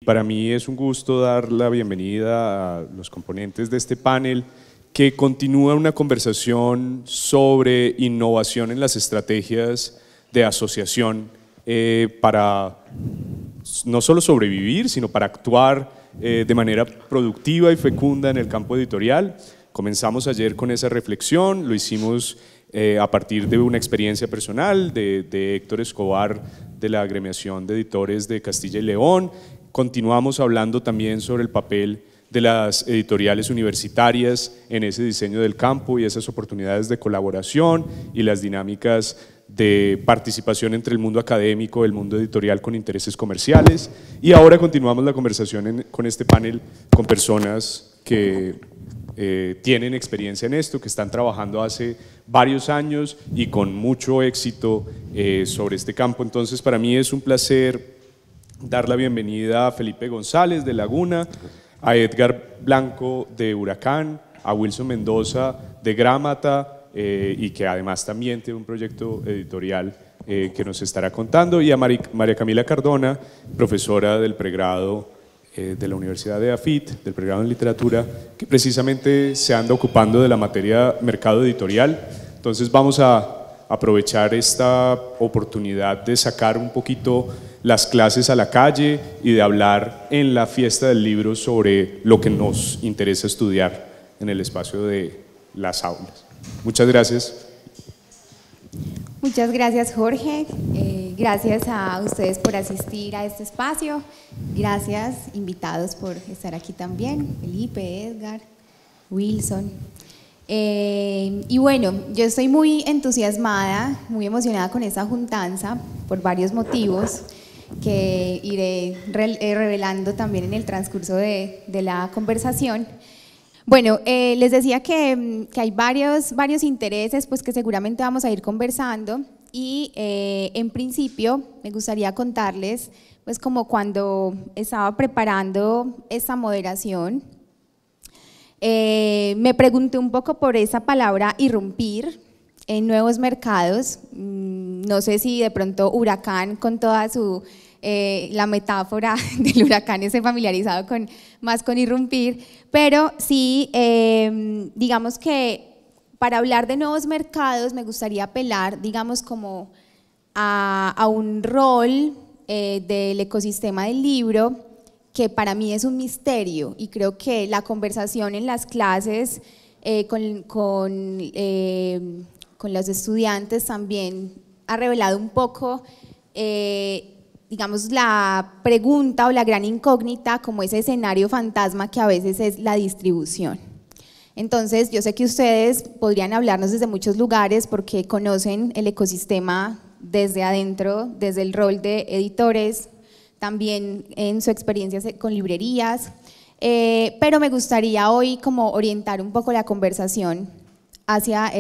Para mí es un gusto dar la bienvenida a los componentes de este panel que continúa una conversación sobre innovación en las estrategias de asociación para no solo sobrevivir, sino para actuar de manera productiva y fecunda en el campo editorial. Comenzamos ayer con esa reflexión, lo hicimos a partir de una experiencia personal de Héctor Escobar de la Agremiación de Editores de Castilla y León. Continuamos hablando también sobre el papel de las editoriales universitarias en ese diseño del campo y esas oportunidades de colaboración y las dinámicas de participación entre el mundo académico, el mundo editorial con intereses comerciales. Y ahora continuamos la conversación con este panel con personas que tienen experiencia en esto, que están trabajando hace varios años y con mucho éxito sobre este campo. Entonces, para mí es un placer dar la bienvenida a Felipe González de Laguna, a Edgar Blanco de Huracán, a Wilson Mendoza de Grámata y que además también tiene un proyecto editorial que nos estará contando, y a María Camila Cardona, profesora del pregrado de la Universidad de AFIT, del pregrado en literatura, que precisamente se anda ocupando de la materia mercado editorial. Entonces vamos a aprovechar esta oportunidad de sacar un poquito las clases a la calle y de hablar en la fiesta del libro sobre lo que nos interesa estudiar en el espacio de las aulas. Muchas gracias. Muchas gracias, Jorge. Gracias a ustedes por asistir a este espacio. Gracias, invitados, por estar aquí también. Felipe, Edgar, Wilson. Y bueno, yo estoy muy entusiasmada, muy emocionada con esta juntanza por varios motivos que iré revelando también en el transcurso de la conversación. Bueno, les decía que hay varios intereses pues, que seguramente vamos a ir conversando, y en principio me gustaría contarles pues, como cuando estaba preparando esta moderación, me pregunté un poco por esa palabra irrumpir en nuevos mercados. No sé si de pronto Huracán, con toda la metáfora del huracán, esté familiarizado más con irrumpir, pero sí, digamos que para hablar de nuevos mercados me gustaría apelar, digamos, como a un rol del ecosistema del libro que para mí es un misterio, y creo que la conversación en las clases con los estudiantes también ha revelado un poco, digamos, la pregunta o la gran incógnita, como ese escenario fantasma que a veces es la distribución. Entonces, yo sé que ustedes podrían hablarnos desde muchos lugares porque conocen el ecosistema desde adentro, desde el rol de editores, también en su experiencia con librerías, pero me gustaría hoy como orientar un poco la conversación hacia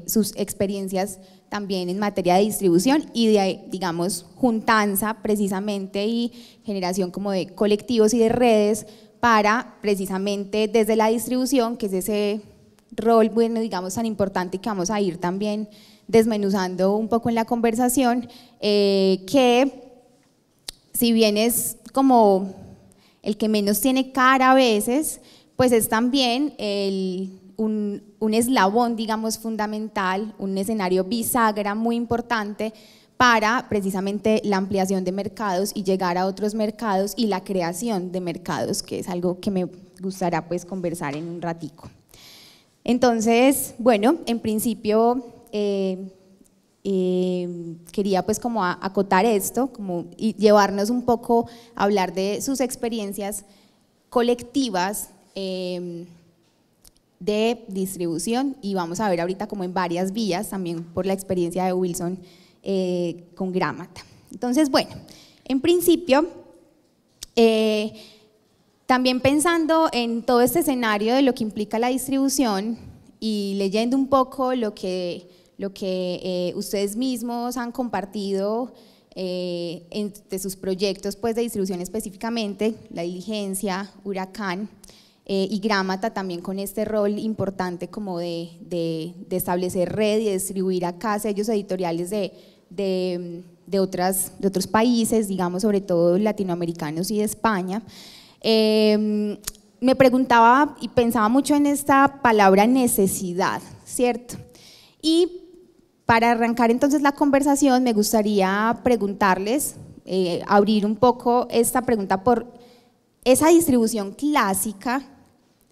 sus experiencias también en materia de distribución y de, digamos, juntanza precisamente y generación como de colectivos y de redes para precisamente desde la distribución, que es ese rol, bueno, digamos, tan importante que vamos a ir también desmenuzando un poco en la conversación, que si bien es como el que menos tiene cara a veces, pues es también un eslabón, digamos, fundamental, un escenario bisagra muy importante para precisamente la ampliación de mercados y llegar a otros mercados y la creación de mercados, que es algo que me gustará pues conversar en un ratico. Entonces, bueno, en principio quería pues como acotar esto y llevarnos un poco a hablar de sus experiencias colectivas de distribución, y vamos a ver ahorita como en varias vías, también por la experiencia de Wilson con Grámata. Entonces, bueno, en principio, también pensando en todo este escenario de lo que implica la distribución y leyendo un poco lo que ustedes mismos han compartido de sus proyectos pues, de distribución específicamente, La Diligencia, Huracán y Grámata, también con este rol importante como de establecer red y distribuir acá sellos editoriales de de otros países, digamos, sobre todo latinoamericanos y de España. Me preguntaba y pensaba mucho en esta palabra necesidad, ¿cierto? Y para arrancar entonces la conversación me gustaría preguntarles, abrir un poco esta pregunta por esa distribución clásica,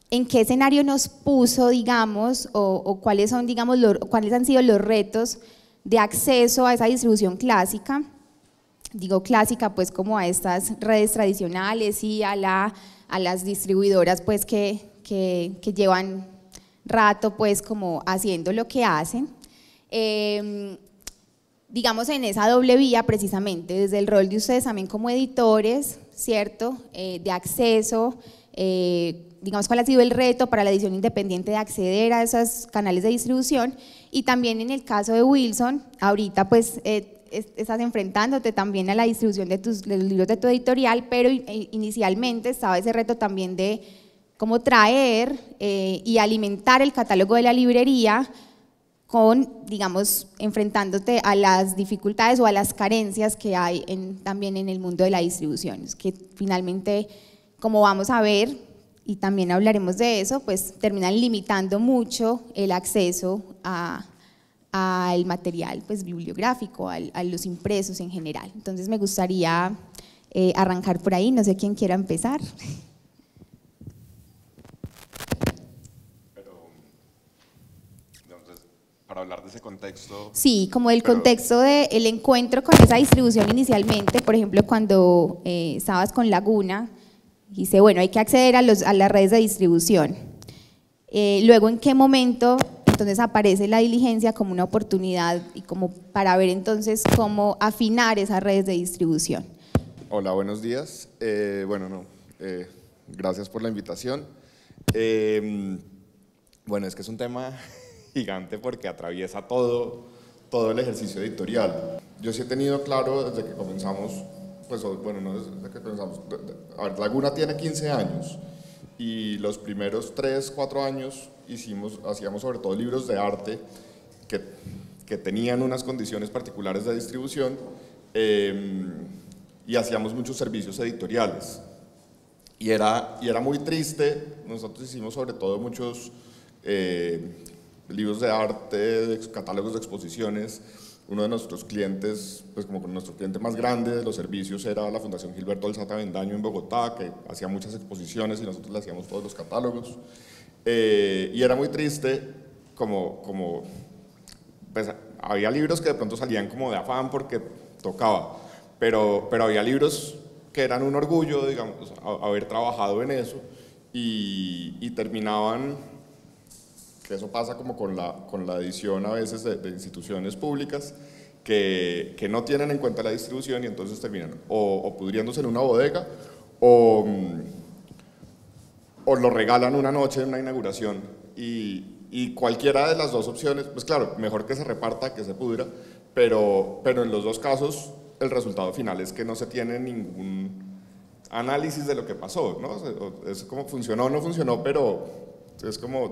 ¿en qué escenario nos puso, digamos, o cuáles son, digamos, cuáles han sido los retos de acceso a esa distribución clásica? Digo clásica pues como a estas redes tradicionales y a las distribuidoras pues que llevan rato pues como haciendo lo que hacen. Digamos en esa doble vía precisamente, desde el rol de ustedes también como editores, ¿cierto? De acceso, digamos cuál ha sido el reto para la edición independiente de acceder a esos canales de distribución, y también en el caso de Wilson, ahorita pues estás enfrentándote también a la distribución de los libros de tu editorial, pero inicialmente estaba ese reto también de cómo traer y alimentar el catálogo de la librería con, digamos, enfrentándote a las dificultades o a las carencias que hay también en el mundo de la distribución, que finalmente, como vamos a ver, y también hablaremos de eso, pues terminan limitando mucho el acceso al material pues, bibliográfico, a los impresos en general. Entonces me gustaría arrancar por ahí, no sé quién quiera empezar. Para hablar de ese contexto. Sí, como el contexto del encuentro con esa distribución inicialmente, por ejemplo, cuando estabas con Laguna, dijiste, bueno, hay que acceder a las redes de distribución. Luego, ¿en qué momento entonces aparece la diligencia como una oportunidad y como para ver entonces cómo afinar esas redes de distribución? Hola, buenos días. Gracias por la invitación. Bueno, es que es un tema gigante porque atraviesa todo el ejercicio editorial. Yo sí he tenido claro desde que comenzamos, pues bueno, no desde que comenzamos, a ver, Laguna tiene 15 años y los primeros 3, 4 años hacíamos sobre todo libros de arte que tenían unas condiciones particulares de distribución y hacíamos muchos servicios editoriales. Y era muy triste, nosotros hicimos sobre todo muchos libros de arte, catálogos de exposiciones. Uno de nuestros clientes, pues como nuestro cliente más grande de los servicios era la Fundación Gilberto Alzate Avendaño en Bogotá, que hacía muchas exposiciones y nosotros le hacíamos todos los catálogos. Y era muy triste pues, había libros que de pronto salían como de afán porque tocaba, pero había libros que eran un orgullo, digamos, haber trabajado en eso y terminaban, que eso pasa como con la edición a veces de instituciones públicas que no tienen en cuenta la distribución y entonces terminan o pudriéndose en una bodega o lo regalan una noche en una inauguración y cualquiera de las dos opciones, pues claro, mejor que se reparta que se pudra, pero en los dos casos el resultado final es que no se tiene ningún análisis de lo que pasó, ¿no? Es como funcionó o no funcionó, pero es como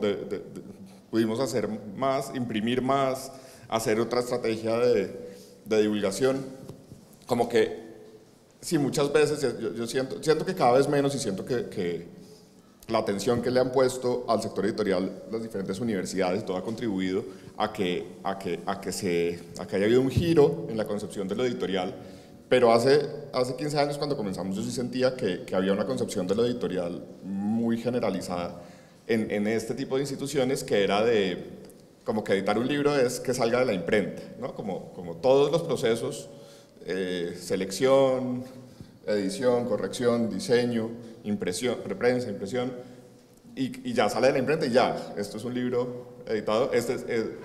pudimos hacer más, imprimir más, hacer otra estrategia de divulgación, como que sí, muchas veces yo siento que cada vez menos y siento que la atención que le han puesto al sector editorial las diferentes universidades, todo ha contribuido a que haya habido un giro en la concepción de lo editorial, pero hace 15 años cuando comenzamos yo sí sentía que había una concepción de lo editorial muy generalizada en este tipo de instituciones que era como que editar un libro es que salga de la imprenta, ¿no? Como todos los procesos, selección, edición, corrección, diseño, impresión, reprensa, impresión, y ya sale de la imprenta y ya, esto es un libro editado,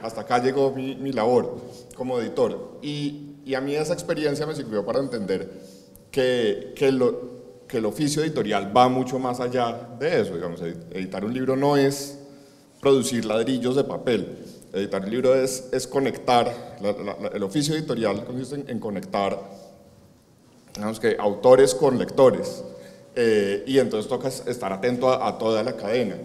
hasta acá llegó mi labor como editor. Y a mí esa experiencia me sirvió para entender que el oficio editorial va mucho más allá de eso. Digamos, editar un libro no es producir ladrillos de papel, editar un libro es conectar, el oficio editorial consiste en conectar, digamos que autores con lectores, y entonces toca estar atento a toda la cadena.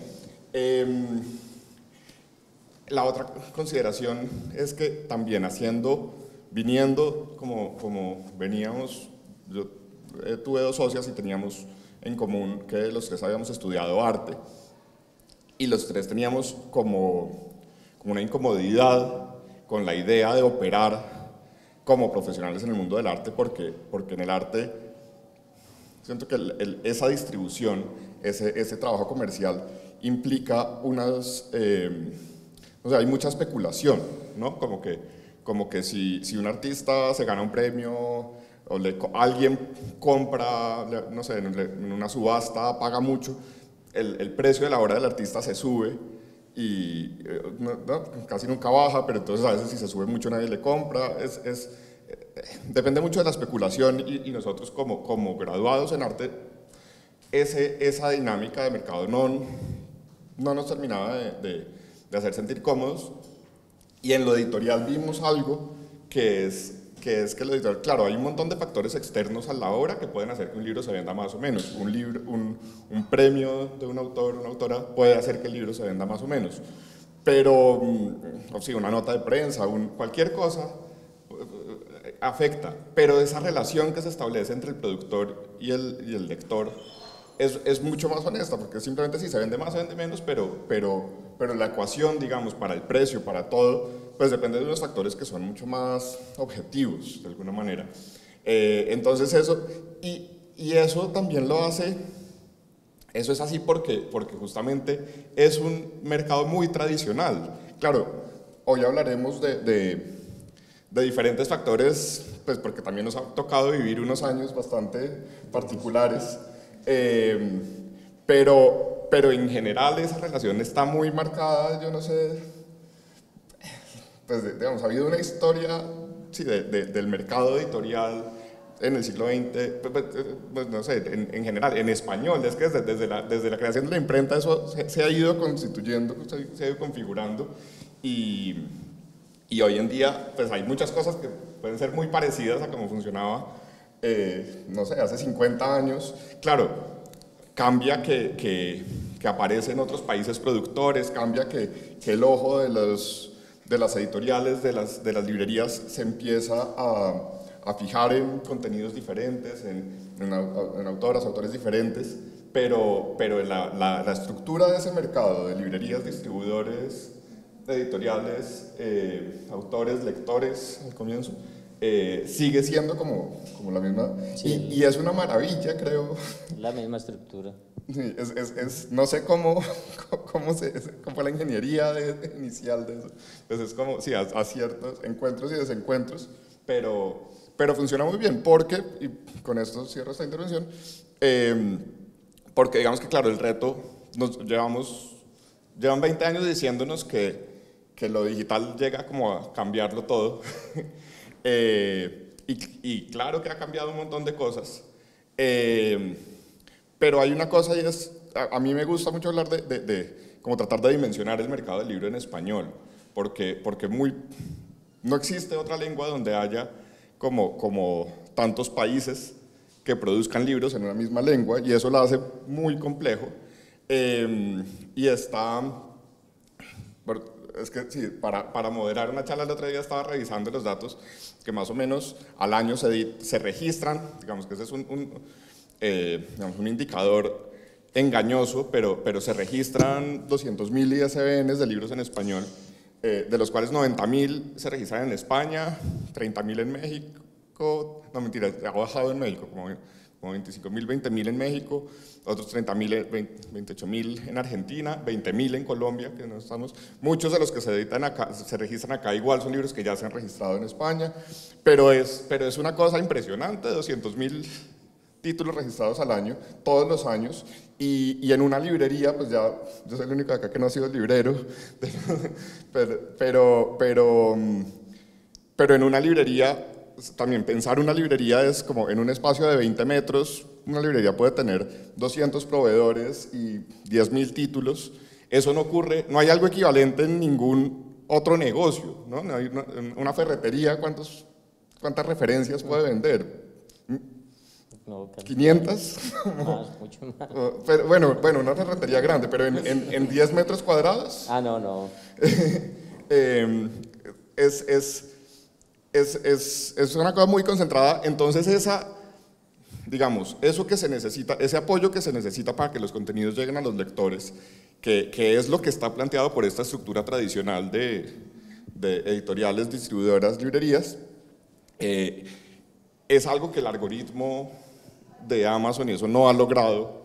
La otra consideración es que también haciendo viniendo como veníamos, yo tuve dos socias y teníamos en común que los tres habíamos estudiado arte y los tres teníamos como una incomodidad con la idea de operar como profesionales en el mundo del arte, porque en el arte siento que esa distribución, ese trabajo comercial implica unas, o sea, hay mucha especulación, ¿no? Como que si un artista se gana un premio o alguien compra, no sé, en una subasta, paga mucho, el precio de la obra del artista se sube y casi nunca baja, pero entonces a veces si se sube mucho nadie le compra, depende mucho de la especulación y nosotros como graduados en arte, esa dinámica de mercado no nos terminaba de hacer sentir cómodos, y en lo editorial vimos algo que es que lo editorial, claro, hay un montón de factores externos a la obra que pueden hacer que un libro se venda más o menos. Un premio de un autor, una autora puede hacer que el libro se venda más o menos, pero o sí, una nota de prensa, cualquier cosa afecta, pero esa relación que se establece entre el productor y el lector es mucho más honesta, porque simplemente si se vende más, se vende menos, pero la ecuación, digamos, para el precio, para todo, pues depende de unos factores que son mucho más objetivos, de alguna manera. Entonces eso, y eso también lo hace, eso es así porque justamente es un mercado muy tradicional. Claro, hoy hablaremos de diferentes factores, pues porque también nos ha tocado vivir unos años bastante particulares, pero en general esa relación está muy marcada, yo no sé, pues digamos, ha habido una historia sí, del mercado editorial en el siglo XX, pues no sé, en general, en español, es que desde la creación de la imprenta eso se ha ido constituyendo, se ha ido configurando, y hoy en día pues hay muchas cosas que pueden ser muy parecidas a cómo funcionaba, no sé, hace 50 años. Claro, cambia que aparece en otros países productores, cambia que el ojo de las editoriales, de las librerías se empieza a fijar en contenidos diferentes, en autores diferentes, pero la estructura de ese mercado de librerías, distribuidores, editoriales, autores, lectores al comienzo, sigue siendo como la misma, sí. y es una maravilla, creo. La misma estructura. Sí, no sé cómo fue la ingeniería inicial de eso. Entonces es como, sí, a ciertos encuentros y desencuentros, pero funciona muy bien porque, y con esto cierro esta intervención, porque digamos que claro, el reto, llevan 20 años diciéndonos que lo digital llega como a cambiarlo todo, y claro que ha cambiado un montón de cosas, pero hay una cosa y es, a mí me gusta mucho hablar de como tratar de dimensionar el mercado del libro en español, porque no existe otra lengua donde haya como tantos países que produzcan libros en una misma lengua, y eso lo hace muy complejo, y está... Es que sí, para moderar una charla el otro día estaba revisando los datos que más o menos al año se registran, digamos que ese es un indicador engañoso, pero se registran 200.000 ISBNs de libros en español, de los cuales 90.000 se registran en España, 30.000 en México, no mentira, ha bajado en México, como 25.000, 20.000 en México, otros 30.000, 28.000 en Argentina, 20.000 en Colombia, que no estamos. Muchos de los que se editan acá, se registran acá, igual son libros que ya se han registrado en España, pero es una cosa impresionante, 200.000 títulos registrados al año, todos los años, y en una librería, pues ya, yo soy el único de acá que no ha sido librero, pero en una librería, también pensar una librería es como en un espacio de 20 metros, una librería puede tener 200 proveedores y 10.000 títulos. Eso no ocurre, no hay algo equivalente en ningún otro negocio, ¿no? No hay una ferretería, ¿cuántas referencias puede vender? No, 500. Más, mucho más. Pero, bueno, una ferretería grande, pero en 10 metros cuadrados. No. es una cosa muy concentrada. Entonces digamos, eso que se necesita, ese apoyo que se necesita para que los contenidos lleguen a los lectores, que es lo que está planteado por esta estructura tradicional de editoriales, distribuidoras, librerías, es algo que el algoritmo de Amazon y eso no ha logrado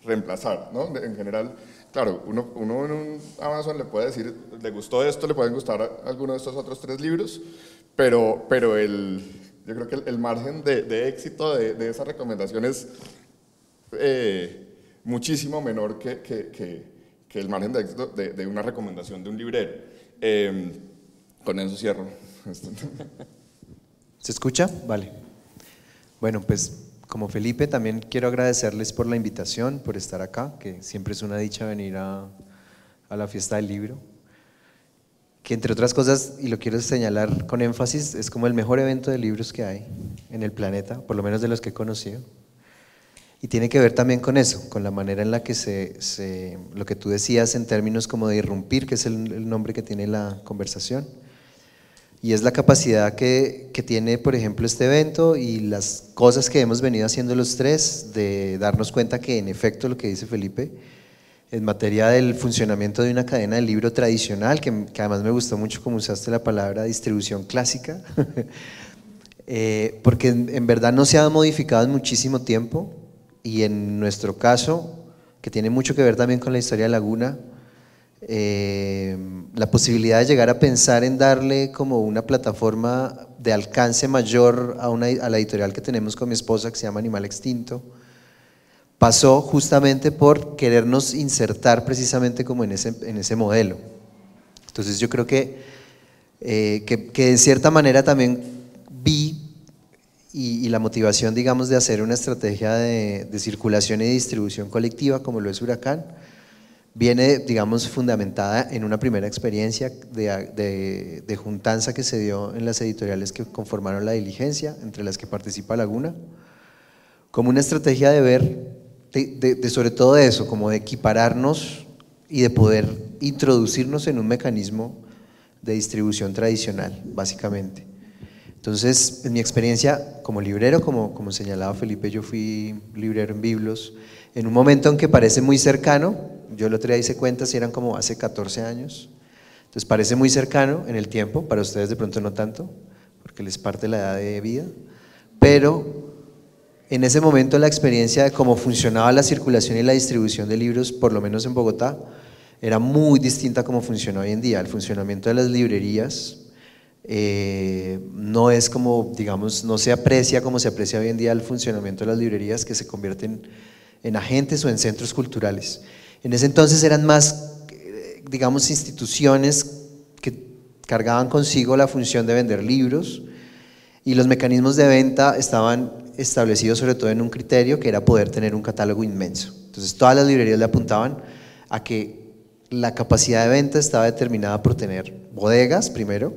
reemplazar, ¿no? En general, claro, uno en un Amazon le puede decir, le gustó esto, le pueden gustar alguno de estos otros 3 libros, pero yo creo que el margen de éxito de esa recomendación es muchísimo menor que el margen de éxito de una recomendación de un librero. Con eso cierro. ¿Se escucha? Vale. Bueno, pues como Felipe también quiero agradecerles por la invitación, por estar acá, que siempre es una dicha venir a la fiesta del libro, que entre otras cosas, y lo quiero señalar con énfasis, es como el mejor evento de libros que hay en el planeta, por lo menos de los que he conocido. Y tiene que ver también con eso, con la manera en la que lo que tú decías en términos como de irrumpir, que es el nombre que tiene la conversación, y es la capacidad que tiene, por ejemplo, este evento y las cosas que hemos venido haciendo los 3, de darnos cuenta que en efecto lo que dice Felipe, en materia del funcionamiento de una cadena del libro tradicional, que además me gustó mucho como usaste la palabra distribución clásica, porque en verdad no se ha modificado en muchísimo tiempo, y en nuestro caso, que tiene mucho que ver también con la historia de Laguna, la posibilidad de llegar a pensar en darle como una plataforma de alcance mayor a la editorial que tenemos con mi esposa, que se llama Animal Extinto, pasó justamente por querernos insertar precisamente como en ese modelo. Entonces yo creo que de cierta manera también vi y la motivación, digamos, de hacer una estrategia de circulación y distribución colectiva como lo es Huracán, viene, digamos, fundamentada en una primera experiencia de juntanza que se dio en las editoriales que conformaron la diligencia, entre las que participa Laguna, como una estrategia de ver, sobre todo de eso, como de equipararnos y de poder introducirnos en un mecanismo de distribución tradicional, básicamente. Entonces, en mi experiencia como librero, como señalaba Felipe, yo fui librero en Biblos, en un momento en que parece muy cercano, yo el otro día hice cuentas y eran como hace 14 años, entonces parece muy cercano en el tiempo, para ustedes de pronto no tanto, porque les parte la edad de vida, pero en ese momento la experiencia de cómo funcionaba la circulación y la distribución de libros, por lo menos en Bogotá, era muy distinta a cómo funciona hoy en día. El funcionamiento de las librerías no es como, digamos, no se aprecia como se aprecia hoy en día el funcionamiento de las librerías, que se convierten en agentes o en centros culturales. En ese entonces eran más, digamos, instituciones que cargaban consigo la función de vender libros, y los mecanismos de venta estaban establecidos sobre todo en un criterio que era poder tener un catálogo inmenso. Entonces todas las librerías le apuntaban a que la capacidad de venta estaba determinada por tener bodegas primero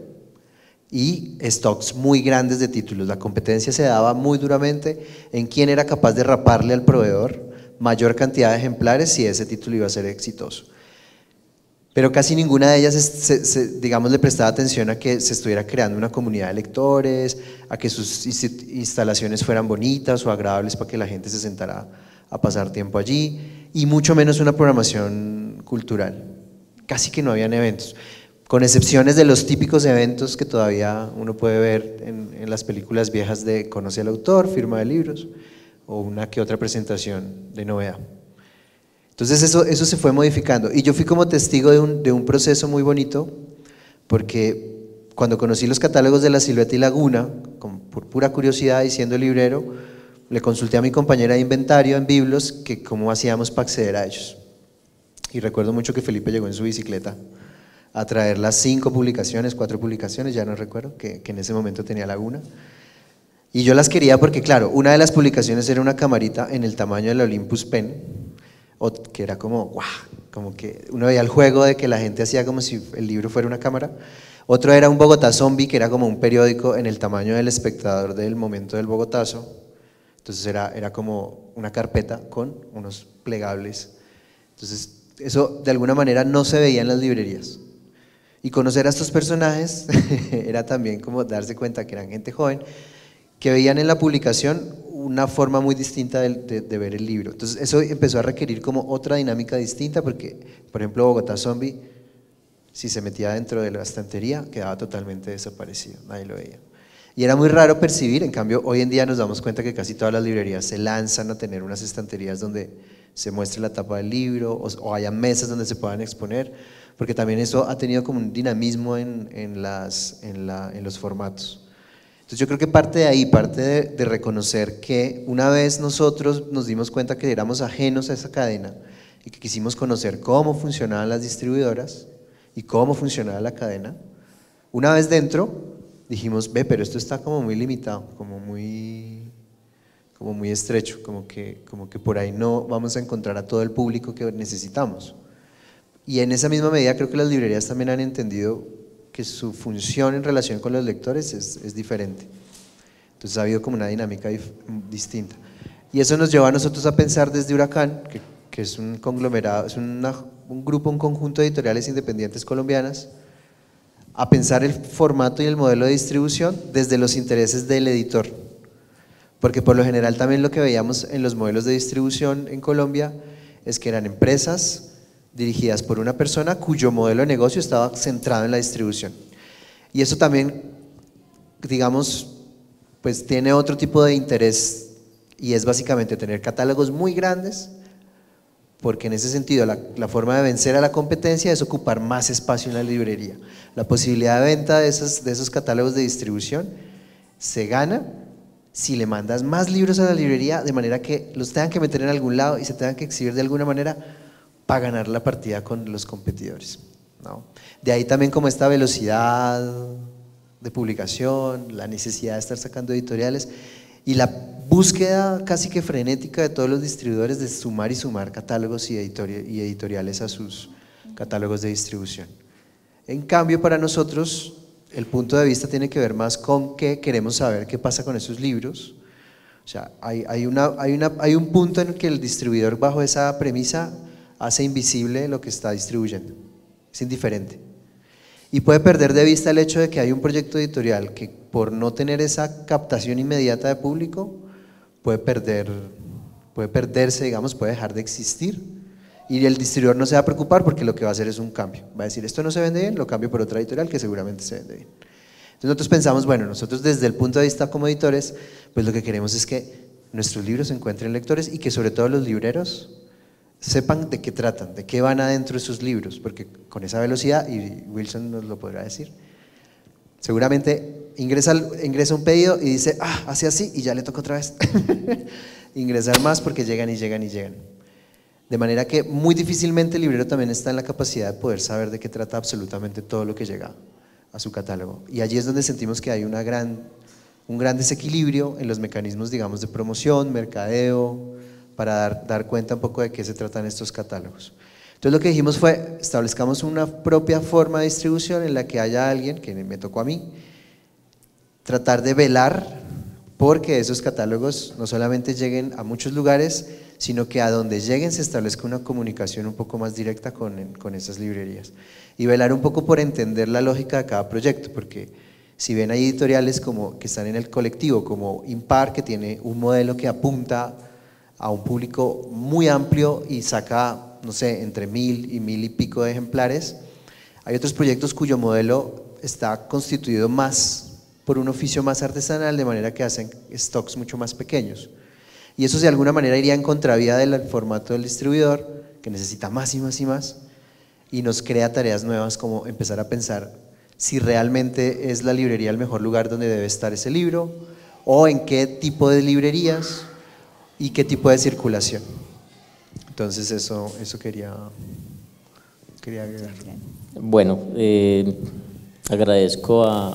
y stocks muy grandes de títulos. La competencia se daba muy duramente en quién era capaz de raparle al proveedor mayor cantidad de ejemplares si ese título iba a ser exitoso. Pero casi ninguna de ellas, digamos, le prestaba atención a que se estuviera creando una comunidad de lectores, a que sus instalaciones fueran bonitas o agradables para que la gente se sentara a pasar tiempo allí, y mucho menos una programación cultural. Casi que no habían eventos, con excepciones de los típicos eventos que todavía uno puede ver en las películas viejas de Conoce al autor, firma de libros, o una que otra presentación de novedad. Entonces eso se fue modificando, y yo fui como testigo de un proceso muy bonito, porque cuando conocí los catálogos de La Silueta y Laguna, por pura curiosidad y siendo librero, le consulté a mi compañera de inventario en Biblos que cómo hacíamos para acceder a ellos. Y recuerdo mucho que Felipe llegó en su bicicleta a traer las 5 publicaciones, 4 publicaciones, ya no recuerdo, que en ese momento tenía Laguna. Y yo las quería porque, claro, una de las publicaciones era una camarita en el tamaño de la Olympus Pen, que era como, ¡guau!, como que uno veía el juego de que la gente hacía como si el libro fuera una cámara. Otro era un Bogotá Zombie, que era como un periódico en el tamaño del Espectador del momento del Bogotazo. Entonces era como una carpeta con unos plegables. Entonces eso de alguna manera no se veía en las librerías. Y conocer a estos personajes era también como darse cuenta que eran gente joven, que veían en la publicación una forma muy distinta de ver el libro. Entonces eso empezó a requerir como otra dinámica distinta, porque por ejemplo Bogotá Zombie, si se metía dentro de la estantería, quedaba totalmente desaparecido, nadie lo veía. Y era muy raro percibir, en cambio hoy en día nos damos cuenta que casi todas las librerías se lanzan a tener unas estanterías donde se muestre la tapa del libro o haya mesas donde se puedan exponer, porque también eso ha tenido como un dinamismo en los formatos. Entonces yo creo que parte de ahí, parte de reconocer que una vez nosotros nos dimos cuenta que éramos ajenos a esa cadena y que quisimos conocer cómo funcionaban las distribuidoras y cómo funcionaba la cadena, una vez dentro dijimos, ve, pero esto está como muy limitado, como muy estrecho, como que por ahí no vamos a encontrar a todo el público que necesitamos. Y en esa misma medida creo que las librerías también han entendido que su función en relación con los lectores es diferente. Entonces ha habido como una dinámica distinta. Y eso nos lleva a nosotros a pensar desde Huracán, que es un conglomerado, es un grupo, un conjunto de editoriales independientes colombianas, a pensar el formato y el modelo de distribución desde los intereses del editor. Porque por lo general también lo que veíamos en los modelos de distribución en Colombia es que eran empresas dirigidas por una persona cuyo modelo de negocio estaba centrado en la distribución. Y eso también, digamos, pues tiene otro tipo de interés, y es básicamente tener catálogos muy grandes, porque en ese sentido la forma de vencer a la competencia es ocupar más espacio en la librería. La posibilidad de venta de esos catálogos de distribución se gana si le mandas más libros a la librería, de manera que los tengan que meter en algún lado y se tengan que exhibir de alguna manera para ganar la partida con los competidores, ¿no? De ahí también como esta velocidad de publicación, la necesidad de estar sacando editoriales y la búsqueda casi que frenética de todos los distribuidores de sumar y sumar catálogos y editoriales a sus catálogos de distribución. En cambio, para nosotros el punto de vista tiene que ver más con que queremos saber qué pasa con esos libros. O sea, hay un punto en el que el distribuidor, bajo esa premisa, hace invisible lo que está distribuyendo, es indiferente. Y puede perder de vista el hecho de que hay un proyecto editorial que por no tener esa captación inmediata de público puede perderse, digamos, puede dejar de existir. Y el distribuidor no se va a preocupar porque lo que va a hacer es un cambio. Va a decir, esto no se vende bien, lo cambio por otra editorial que seguramente se vende bien. Entonces nosotros pensamos, bueno, nosotros desde el punto de vista como editores, pues lo que queremos es que nuestros libros encuentren lectores y que sobre todo los libreros sepan de qué tratan, de qué van adentro de sus libros, porque con esa velocidad, y Wilson nos lo podrá decir, seguramente ingresa un pedido y dice, hace así y ya le toca otra vez ingresar más porque llegan y llegan y llegan. De manera que muy difícilmente el librero también está en la capacidad de poder saber de qué trata absolutamente todo lo que llega a su catálogo. Y allí es donde sentimos que hay un gran desequilibrio en los mecanismos, digamos, de promoción, mercadeo, para dar cuenta un poco de qué se tratan estos catálogos. Entonces lo que dijimos fue, establezcamos una propia forma de distribución en la que haya alguien, que me tocó a mí, tratar de velar porque esos catálogos no solamente lleguen a muchos lugares, sino que a donde lleguen se establezca una comunicación un poco más directa con esas librerías. Y velar un poco por entender la lógica de cada proyecto, porque si ven hay editoriales que están en el colectivo, como Impar, que tiene un modelo que apunta a un público muy amplio y saca, no sé, entre 1000 y 1000 y pico de ejemplares. Hay otros proyectos cuyo modelo está constituido más por un oficio más artesanal, de manera que hacen stocks mucho más pequeños. Y eso de alguna manera iría en contravía del formato del distribuidor, que necesita más y más y más, y nos crea tareas nuevas como empezar a pensar si realmente es la librería el mejor lugar donde debe estar ese libro, o en qué tipo de librerías y qué tipo de circulación. Entonces eso quería agregar. Bueno,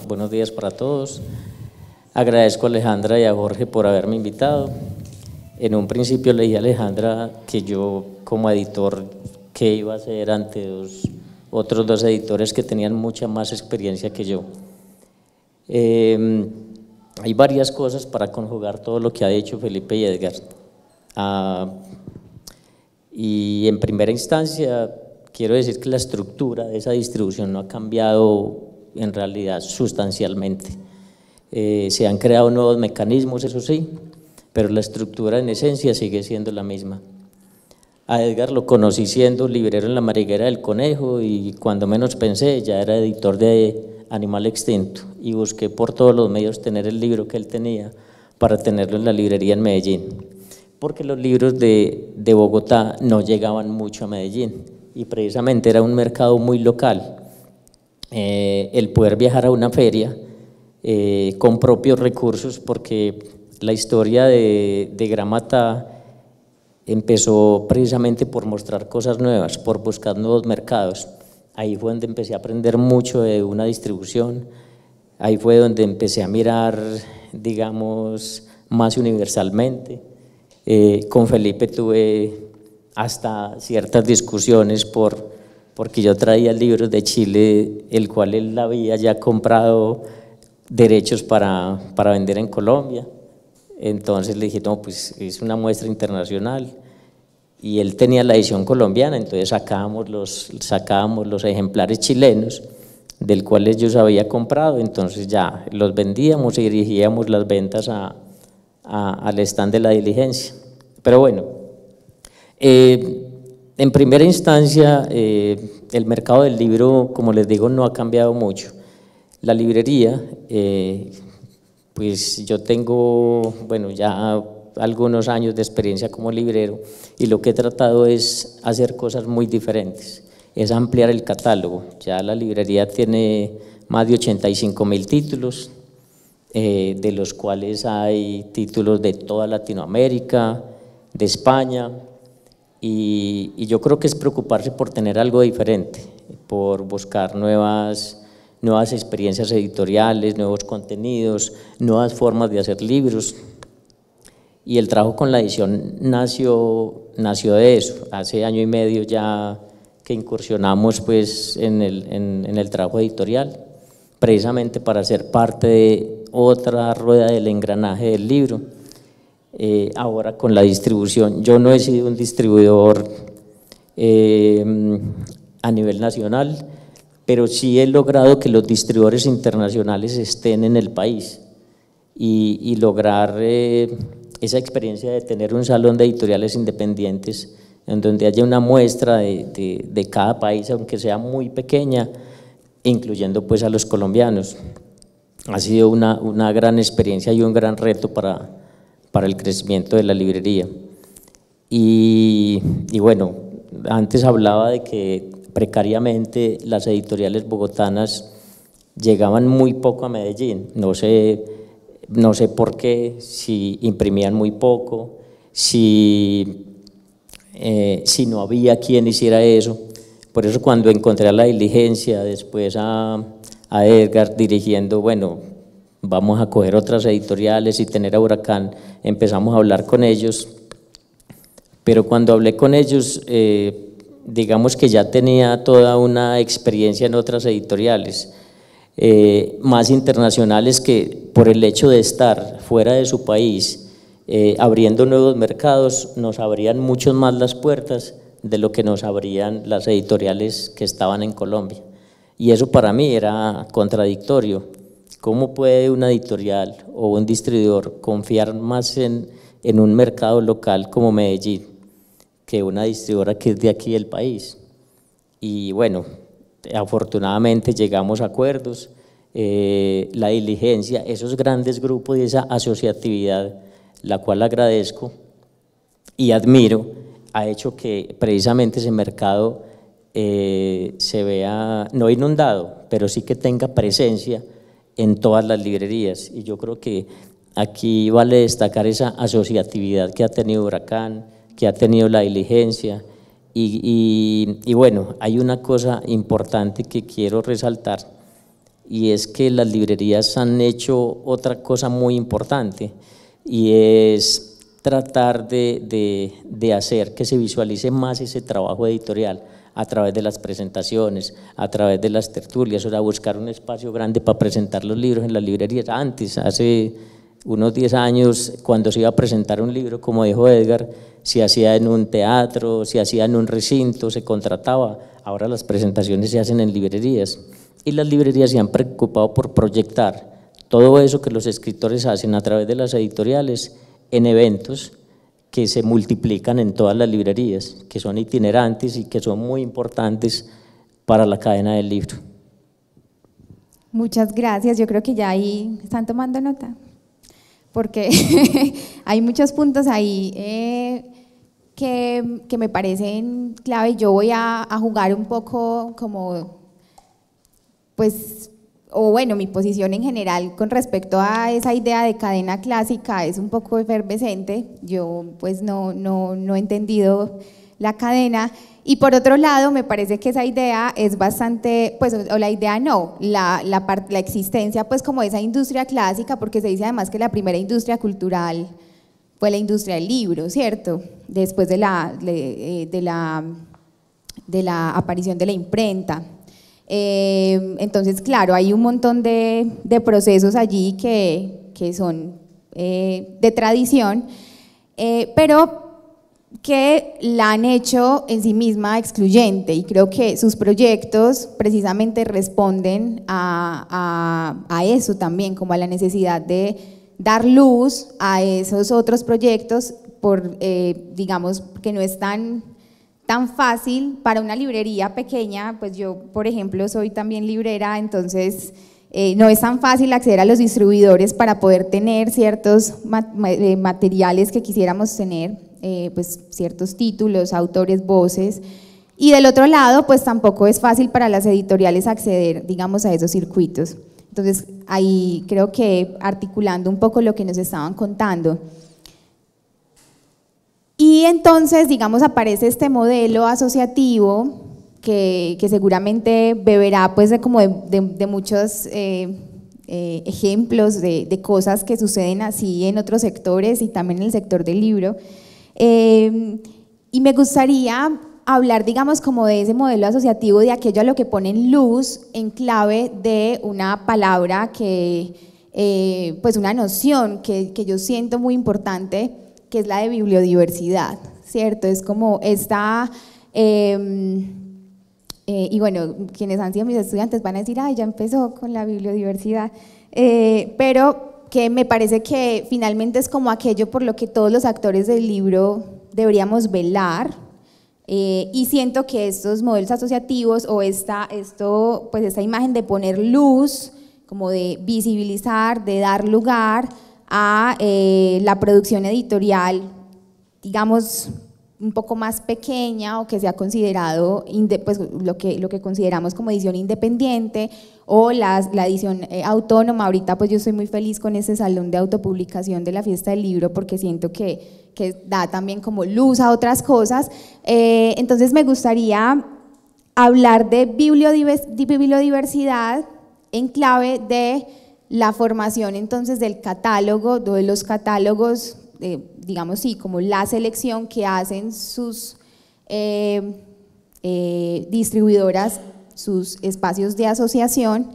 buenos días para todos. Agradezco a Alejandra y a Jorge por haberme invitado. En un principio le dije a Alejandra que yo como editor, ¿qué iba a hacer ante otros dos editores que tenían mucha más experiencia que yo? Hay varias cosas para conjugar todo lo que ha dicho Felipe y Edgar. Y en primera instancia, quiero decir que la estructura de esa distribución no ha cambiado en realidad sustancialmente. Se han creado nuevos mecanismos, eso sí, pero la estructura en esencia sigue siendo la misma. A Edgar lo conocí siendo librero en la Madriguera del Conejo y cuando menos pensé ya era editor de Animal Extinto y busqué por todos los medios tener el libro que él tenía para tenerlo en la librería en Medellín, porque los libros de Bogotá no llegaban mucho a Medellín y precisamente era un mercado muy local. El poder viajar a una feria con propios recursos, porque la historia de Gramata empezó precisamente por mostrar cosas nuevas, por buscar nuevos mercados. Ahí fue donde empecé a aprender mucho de una distribución, ahí fue donde empecé a mirar, digamos, más universalmente. Con Felipe tuve hasta ciertas discusiones porque yo traía libros de Chile, el cual él había ya comprado derechos para vender en Colombia. Entonces le dije, no, pues es una muestra internacional y él tenía la edición colombiana, entonces sacábamos los ejemplares chilenos del cual ellos había comprado, entonces ya los vendíamos y dirigíamos las ventas al stand de la diligencia. Pero bueno, en primera instancia el mercado del libro, como les digo, no ha cambiado mucho. La librería, pues yo tengo, bueno, ya algunos años de experiencia como librero y lo que he tratado es hacer cosas muy diferentes, es ampliar el catálogo. Ya la librería tiene más de 85.000 títulos, de los cuales hay títulos de toda Latinoamérica, de España, y yo creo que es preocuparse por tener algo diferente, por buscar nuevas experiencias editoriales, nuevos contenidos, nuevas formas de hacer libros. Y el trabajo con la edición nació de eso. Hace año y medio ya que incursionamos pues en el trabajo editorial, precisamente para ser parte de otra rueda del engranaje del libro. Ahora con la distribución, yo no he sido un distribuidor a nivel nacional, pero sí he logrado que los distribuidores internacionales estén en el país y lograr esa experiencia de tener un salón de editoriales independientes en donde haya una muestra de cada país, aunque sea muy pequeña, incluyendo pues a los colombianos. Ha sido una gran experiencia y un gran reto para el crecimiento de la librería. Y bueno, antes hablaba de que precariamente las editoriales bogotanas llegaban muy poco a Medellín, no sé por qué, si imprimían muy poco, si no había quien hiciera eso. Por eso cuando encontré a La Diligencia, después a Edgar dirigiendo, bueno, vamos a coger otras editoriales y tener a Huracán, empezamos a hablar con ellos, pero cuando hablé con ellos, digamos que ya tenía toda una experiencia en otras editoriales, más internacionales, que por el hecho de estar fuera de su país, abriendo nuevos mercados, nos abrían mucho más las puertas de lo que nos abrían las editoriales que estaban en Colombia. Y eso para mí era contradictorio. ¿Cómo puede una editorial o un distribuidor confiar más en un mercado local como Medellín que una distribuidora que es de aquí del país? Y bueno, afortunadamente llegamos a acuerdos. La Diligencia, esos grandes grupos y esa asociatividad, la cual agradezco y admiro, ha hecho que precisamente ese mercado se vea, no inundado, pero sí que tenga presencia en todas las librerías. Y yo creo que aquí vale destacar esa asociatividad que ha tenido Huracán, que ha tenido La Diligencia. Y bueno, hay una cosa importante que quiero resaltar, y es que las librerías han hecho otra cosa muy importante, y es tratar de hacer que se visualice más ese trabajo editorial a través de las presentaciones, a través de las tertulias, o sea, buscar un espacio grande para presentar los libros en las librerías. Antes, hace unos 10 años, cuando se iba a presentar un libro, como dijo Edgar, se hacía en un teatro, se hacía en un recinto, se contrataba. Ahora las presentaciones se hacen en librerías y las librerías se han preocupado por proyectar todo eso que los escritores hacen a través de las editoriales en eventos que se multiplican en todas las librerías, que son itinerantes y que son muy importantes para la cadena del libro. Muchas gracias, yo creo que ya ahí están tomando nota, porque hay muchos puntos ahí que me parecen clave y yo voy a jugar un poco como, pues, o bueno, mi posición en general con respecto a esa idea de cadena clásica es un poco efervescente, yo pues no he entendido la cadena, y por otro lado me parece que esa idea es bastante, pues, o la idea no, la existencia pues como esa industria clásica, porque se dice además que la primera industria cultural fue la industria del libro, ¿cierto? Después de la aparición de la imprenta. Entonces, claro, hay un montón de procesos allí que son de tradición, pero que la han hecho en sí misma excluyente, y creo que sus proyectos precisamente responden a eso también, como a la necesidad de dar luz a esos otros proyectos, digamos que no es tan fácil para una librería pequeña, pues yo por ejemplo soy también librera, entonces no es tan fácil acceder a los distribuidores para poder tener ciertos materiales que quisiéramos tener, pues ciertos títulos, autores, voces, y del otro lado pues tampoco es fácil para las editoriales acceder, digamos, a esos circuitos. Entonces ahí creo que articulando un poco lo que nos estaban contando. Y entonces, digamos, aparece este modelo asociativo que seguramente beberá pues de muchos ejemplos de cosas que suceden así en otros sectores y también en el sector del libro. Y me gustaría hablar, digamos, como de ese modelo asociativo, de aquello a lo que ponen luz en clave de una palabra pues una noción que yo siento muy importante, que es la de bibliodiversidad, ¿cierto? Es como esta, y bueno, quienes han sido mis estudiantes van a decir, ay, ya empezó con la bibliodiversidad, pero que me parece que finalmente es como aquello por lo que todos los actores del libro deberíamos velar, y siento que estos modelos asociativos o esta imagen de poner luz, como de visibilizar, de dar lugar a la producción editorial, digamos, un poco más pequeña o que sea considerado pues, lo que consideramos como edición independiente o la edición autónoma. Ahorita pues yo estoy muy feliz con ese salón de autopublicación de la Fiesta del Libro porque siento que da también como luz a otras cosas. Entonces me gustaría hablar de bibliodiversidad en clave de la formación entonces del catálogo, de los catálogos, digamos sí, como la selección que hacen sus distribuidoras, sus espacios de asociación.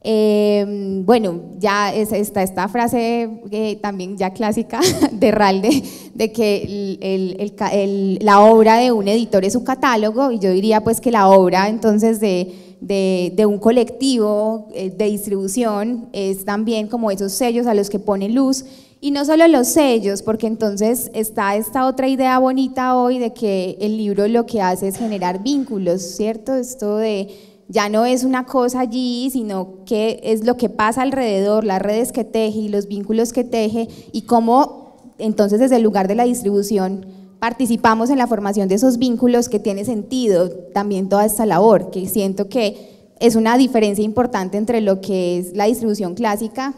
Bueno, ya está esta frase también ya clásica de Ralde, de que la obra de un editor es su catálogo, y yo diría pues que la obra entonces de un colectivo de distribución es también como esos sellos a los que pone luz, y no solo los sellos, porque entonces está esta otra idea bonita hoy de que el libro lo que hace es generar vínculos, ¿cierto? Esto de ya no es una cosa allí, sino que es lo que pasa alrededor, las redes que teje y los vínculos que teje, y cómo entonces desde el lugar de la distribución participamos en la formación de esos vínculos, que tiene sentido también toda esta labor, que siento que es una diferencia importante entre lo que es la distribución clásica,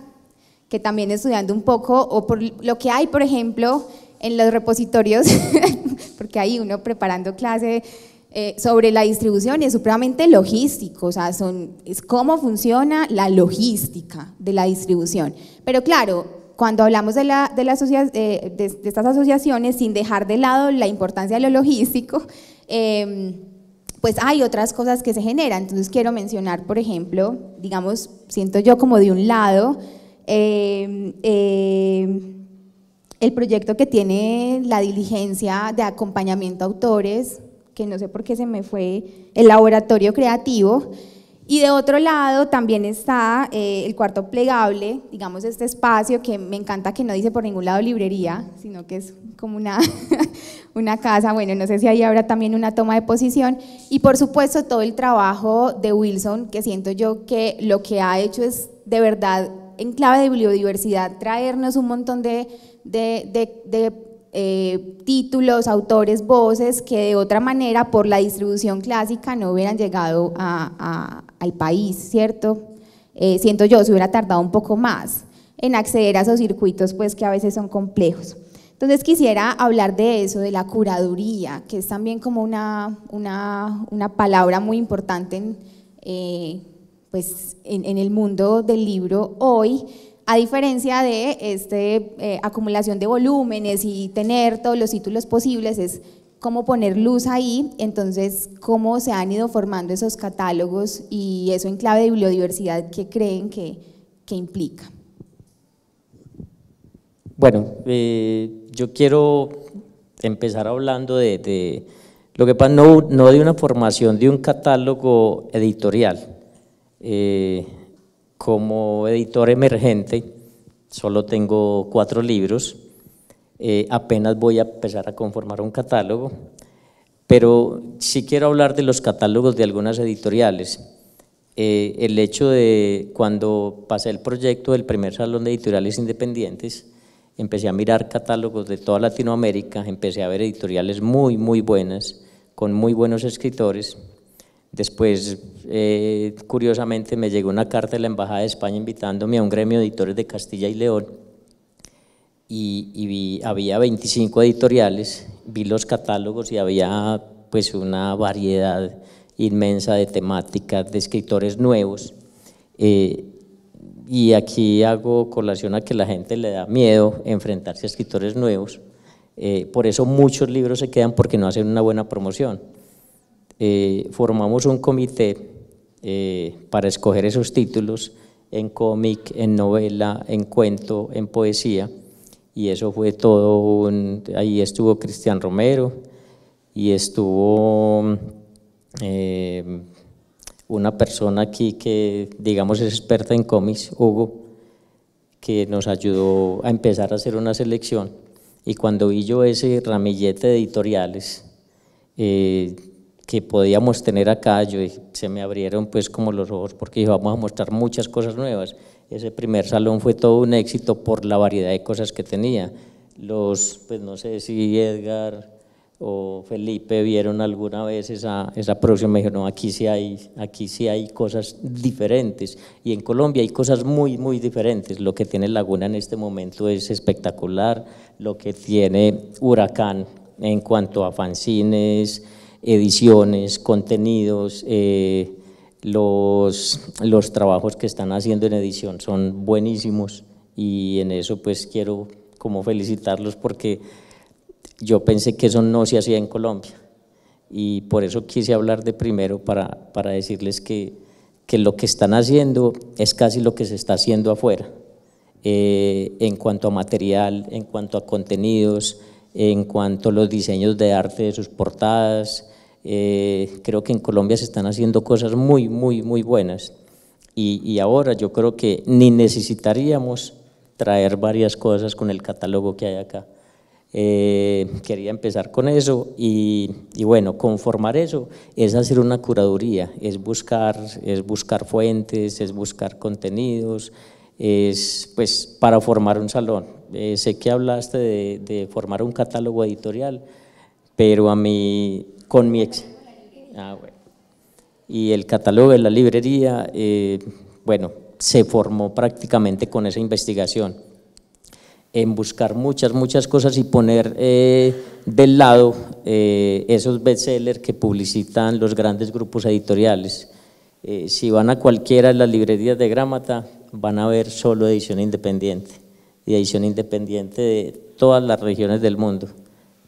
que también estudiando un poco, o por lo que hay, por ejemplo, en los repositorios, porque hay uno preparando clase sobre la distribución y es supremamente logístico, o sea, es cómo funciona la logística de la distribución. Pero claro, cuando hablamos de estas asociaciones, sin dejar de lado la importancia de lo logístico, pues hay otras cosas que se generan. Entonces quiero mencionar, por ejemplo, digamos, siento yo como de un lado, el proyecto que tiene la diligencia de acompañamiento a autores, que no sé por qué se me fue, el laboratorio creativo. Y de otro lado también está el cuarto plegable, digamos este espacio que me encanta que no dice por ningún lado librería, sino que es como una casa, bueno, no sé si ahí habrá también una toma de posición. Y por supuesto todo el trabajo de Wilson, que siento yo que lo que ha hecho es de verdad en clave de biodiversidad traernos un montón de títulos, autores, voces que de otra manera por la distribución clásica no hubieran llegado al país, ¿cierto? Siento yo, se hubiera tardado un poco más en acceder a esos circuitos pues que a veces son complejos. Entonces quisiera hablar de eso, de la curaduría, que es también como una palabra muy importante pues en el mundo del libro hoy, a diferencia de acumulación de volúmenes y tener todos los títulos posibles, es cómo poner luz ahí, entonces cómo se han ido formando esos catálogos y eso en clave de biodiversidad que creen que implica. Bueno, yo quiero empezar hablando de lo que pasa, no de una formación de un catálogo editorial. Como editor emergente, solo tengo 4 libros, apenas voy a empezar a conformar un catálogo, pero sí quiero hablar de los catálogos de algunas editoriales. El hecho de cuando pasé el proyecto del primer Salón de Editoriales Independientes, empecé a mirar catálogos de toda Latinoamérica, empecé a ver editoriales muy, muy buenas, con muy buenos escritores. Después, curiosamente, me llegó una carta de la Embajada de España invitándome a un gremio de editores de Castilla y León y había 25 editoriales, vi los catálogos y había pues una variedad inmensa de temáticas, de escritores nuevos. Y aquí hago colación a que la gente le da miedo enfrentarse a escritores nuevos, por eso muchos libros se quedan porque no hacen una buena promoción. Formamos un comité para escoger esos títulos en cómic, en novela, en cuento, en poesía, y eso fue todo, ahí estuvo Cristian Romero y estuvo una persona aquí que digamos es experta en cómics, Hugo, que nos ayudó a empezar a hacer una selección, y cuando vi yo ese ramillete de editoriales que podíamos tener acá, se me abrieron pues como los ojos porque dije, vamos a mostrar muchas cosas nuevas. Ese primer salón fue todo un éxito por la variedad de cosas que tenía. Pues no sé si Edgar o Felipe vieron alguna vez esa producción, me dijeron, no, aquí sí hay cosas diferentes, y en Colombia hay cosas muy, muy diferentes. Lo que tiene Laguna en este momento es espectacular, lo que tiene Huracán en cuanto a fanzines, ediciones, contenidos, los trabajos que están haciendo en edición son buenísimos, y en eso pues quiero como felicitarlos porque yo pensé que eso no se hacía en Colombia, y por eso quise hablar de primero para decirles que lo que están haciendo es casi lo que se está haciendo afuera, en cuanto a material, en cuanto a contenidos, en cuanto a los diseños de arte de sus portadas. Creo que en Colombia se están haciendo cosas muy, muy, muy buenas, y ahora yo creo que ni necesitaríamos traer varias cosas con el catálogo que hay acá. Quería empezar con eso y bueno, conformar eso es hacer una curaduría, es buscar fuentes, es buscar contenidos, es pues para formar un salón. Sé que hablaste de formar un catálogo editorial, pero a mí, con mi bueno. Y el catálogo de la librería, bueno, se formó prácticamente con esa investigación, en buscar muchas cosas y poner del lado esos bestsellers que publicitan los grandes grupos editoriales. Si van a cualquiera de las librerías de Grámata, van a ver solo edición independiente, y edición independiente de todas las regiones del mundo,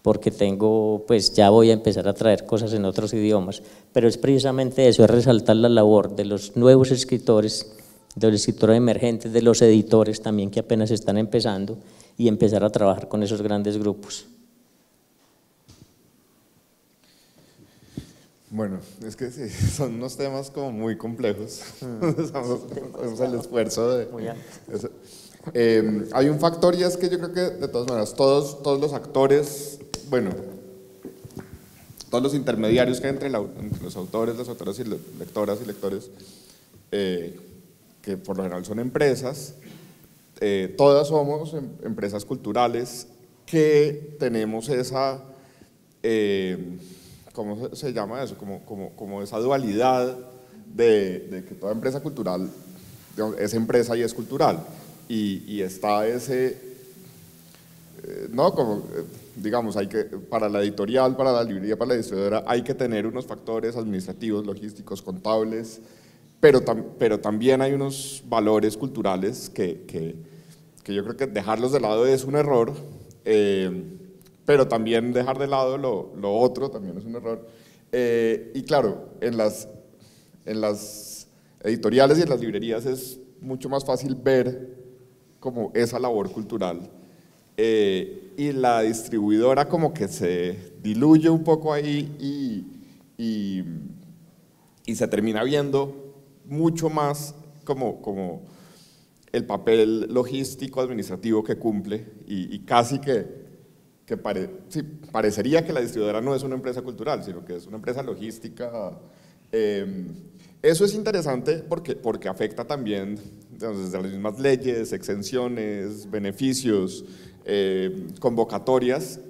porque pues ya voy a empezar a traer cosas en otros idiomas, pero es precisamente eso, es resaltar la labor de los nuevos escritores de los escritores emergentes, de los editores también que apenas están empezando, y empezar a trabajar con esos grandes grupos. Bueno, es que sí, son unos temas como muy complejos. Hacemos el esfuerzo de… eso. Hay un factor, y es que yo creo que de todas maneras todos los actores, bueno, todos los intermediarios que hay entre los autores, las autoras y lectoras y lectores, que por lo general son empresas, todas somos empresas culturales que tenemos esa… ¿cómo se llama eso? Como esa dualidad de que toda empresa cultural, digamos, es empresa y es cultural, y está ese, no, como, digamos, hay que, para la editorial, para la librería, para la distribuidora, hay que tener unos factores administrativos, logísticos, contables, pero también hay unos valores culturales que yo creo que dejarlos de lado es un error, pero también dejar de lado lo otro también es un error. Y claro, en las editoriales y en las librerías es mucho más fácil ver como esa labor cultural, y la distribuidora como que se diluye un poco ahí y se termina viendo mucho más como el papel logístico administrativo que cumple, y casi que sí, parecería que la distribuidora no es una empresa cultural, sino que es una empresa logística. Eso es interesante porque afecta también desde las mismas leyes, exenciones, beneficios, convocatorias.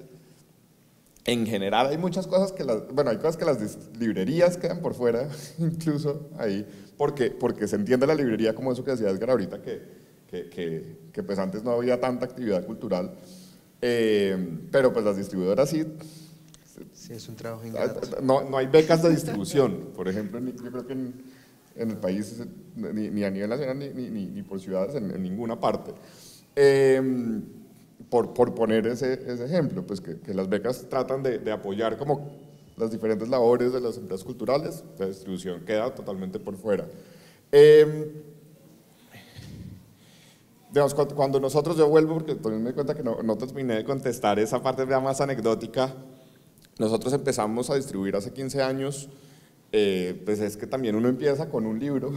En general hay muchas cosas que hay cosas que las librerías quedan por fuera, incluso ahí, porque se entiende la librería como eso que decía Edgar ahorita, que pues antes no había tanta actividad cultural. Pero pues las distribuidoras sí. Sí, es un trabajo ingrato. No hay becas de distribución, por ejemplo, yo creo que en el país, ni a nivel nacional ni por ciudades, en ninguna parte. Por poner ese ejemplo, pues que las becas tratan de apoyar como las diferentes labores de las empresas culturales, la distribución queda totalmente por fuera. Digamos, cuando yo vuelvo, porque también me di cuenta que no terminé de contestar esa parte ya más anecdótica, nosotros empezamos a distribuir hace 15 años, pues es que también uno empieza con un libro,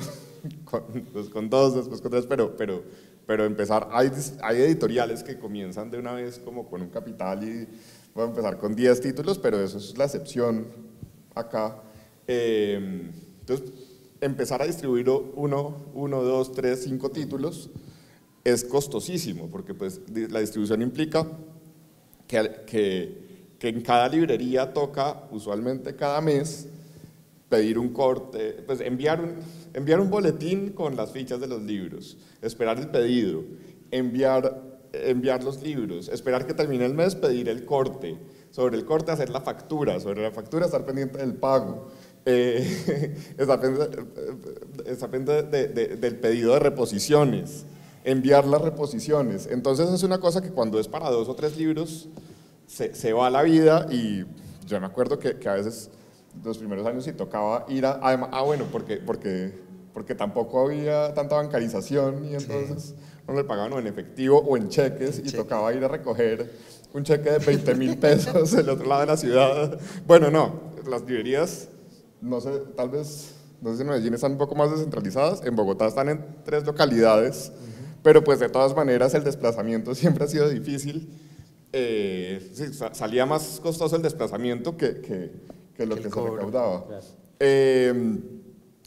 con dos, después con tres, pero empezar, hay editoriales que comienzan de una vez como con un capital y voy a empezar con 10 títulos, pero eso es la excepción acá. Entonces, empezar a distribuir 1, 2, 3, 5 títulos es costosísimo, porque pues la distribución implica que en cada librería toca usualmente cada mes pedir un corte, pues enviar un boletín con las fichas de los libros, esperar el pedido, enviar los libros, esperar que termine el mes, pedir el corte, sobre el corte hacer la factura, sobre la factura estar pendiente del pago, estar pendiente del pedido de reposiciones, enviar las reposiciones. Entonces es una cosa que cuando es para 2 o 3 libros se va la vida, y yo me acuerdo que a veces los primeros años sí tocaba ir bueno, porque tampoco había tanta bancarización, y entonces uno le pagaban o en efectivo o en cheques, y tocaba ir a recoger un cheque de 20,000 pesos del otro lado de la ciudad. Bueno, no, las librerías, no sé, tal vez, no sé si en Medellín están un poco más descentralizadas, en Bogotá están en 3 localidades, pero pues de todas maneras el desplazamiento siempre ha sido difícil. Sí, salía más costoso el desplazamiento que lo que se recaudaba. Claro.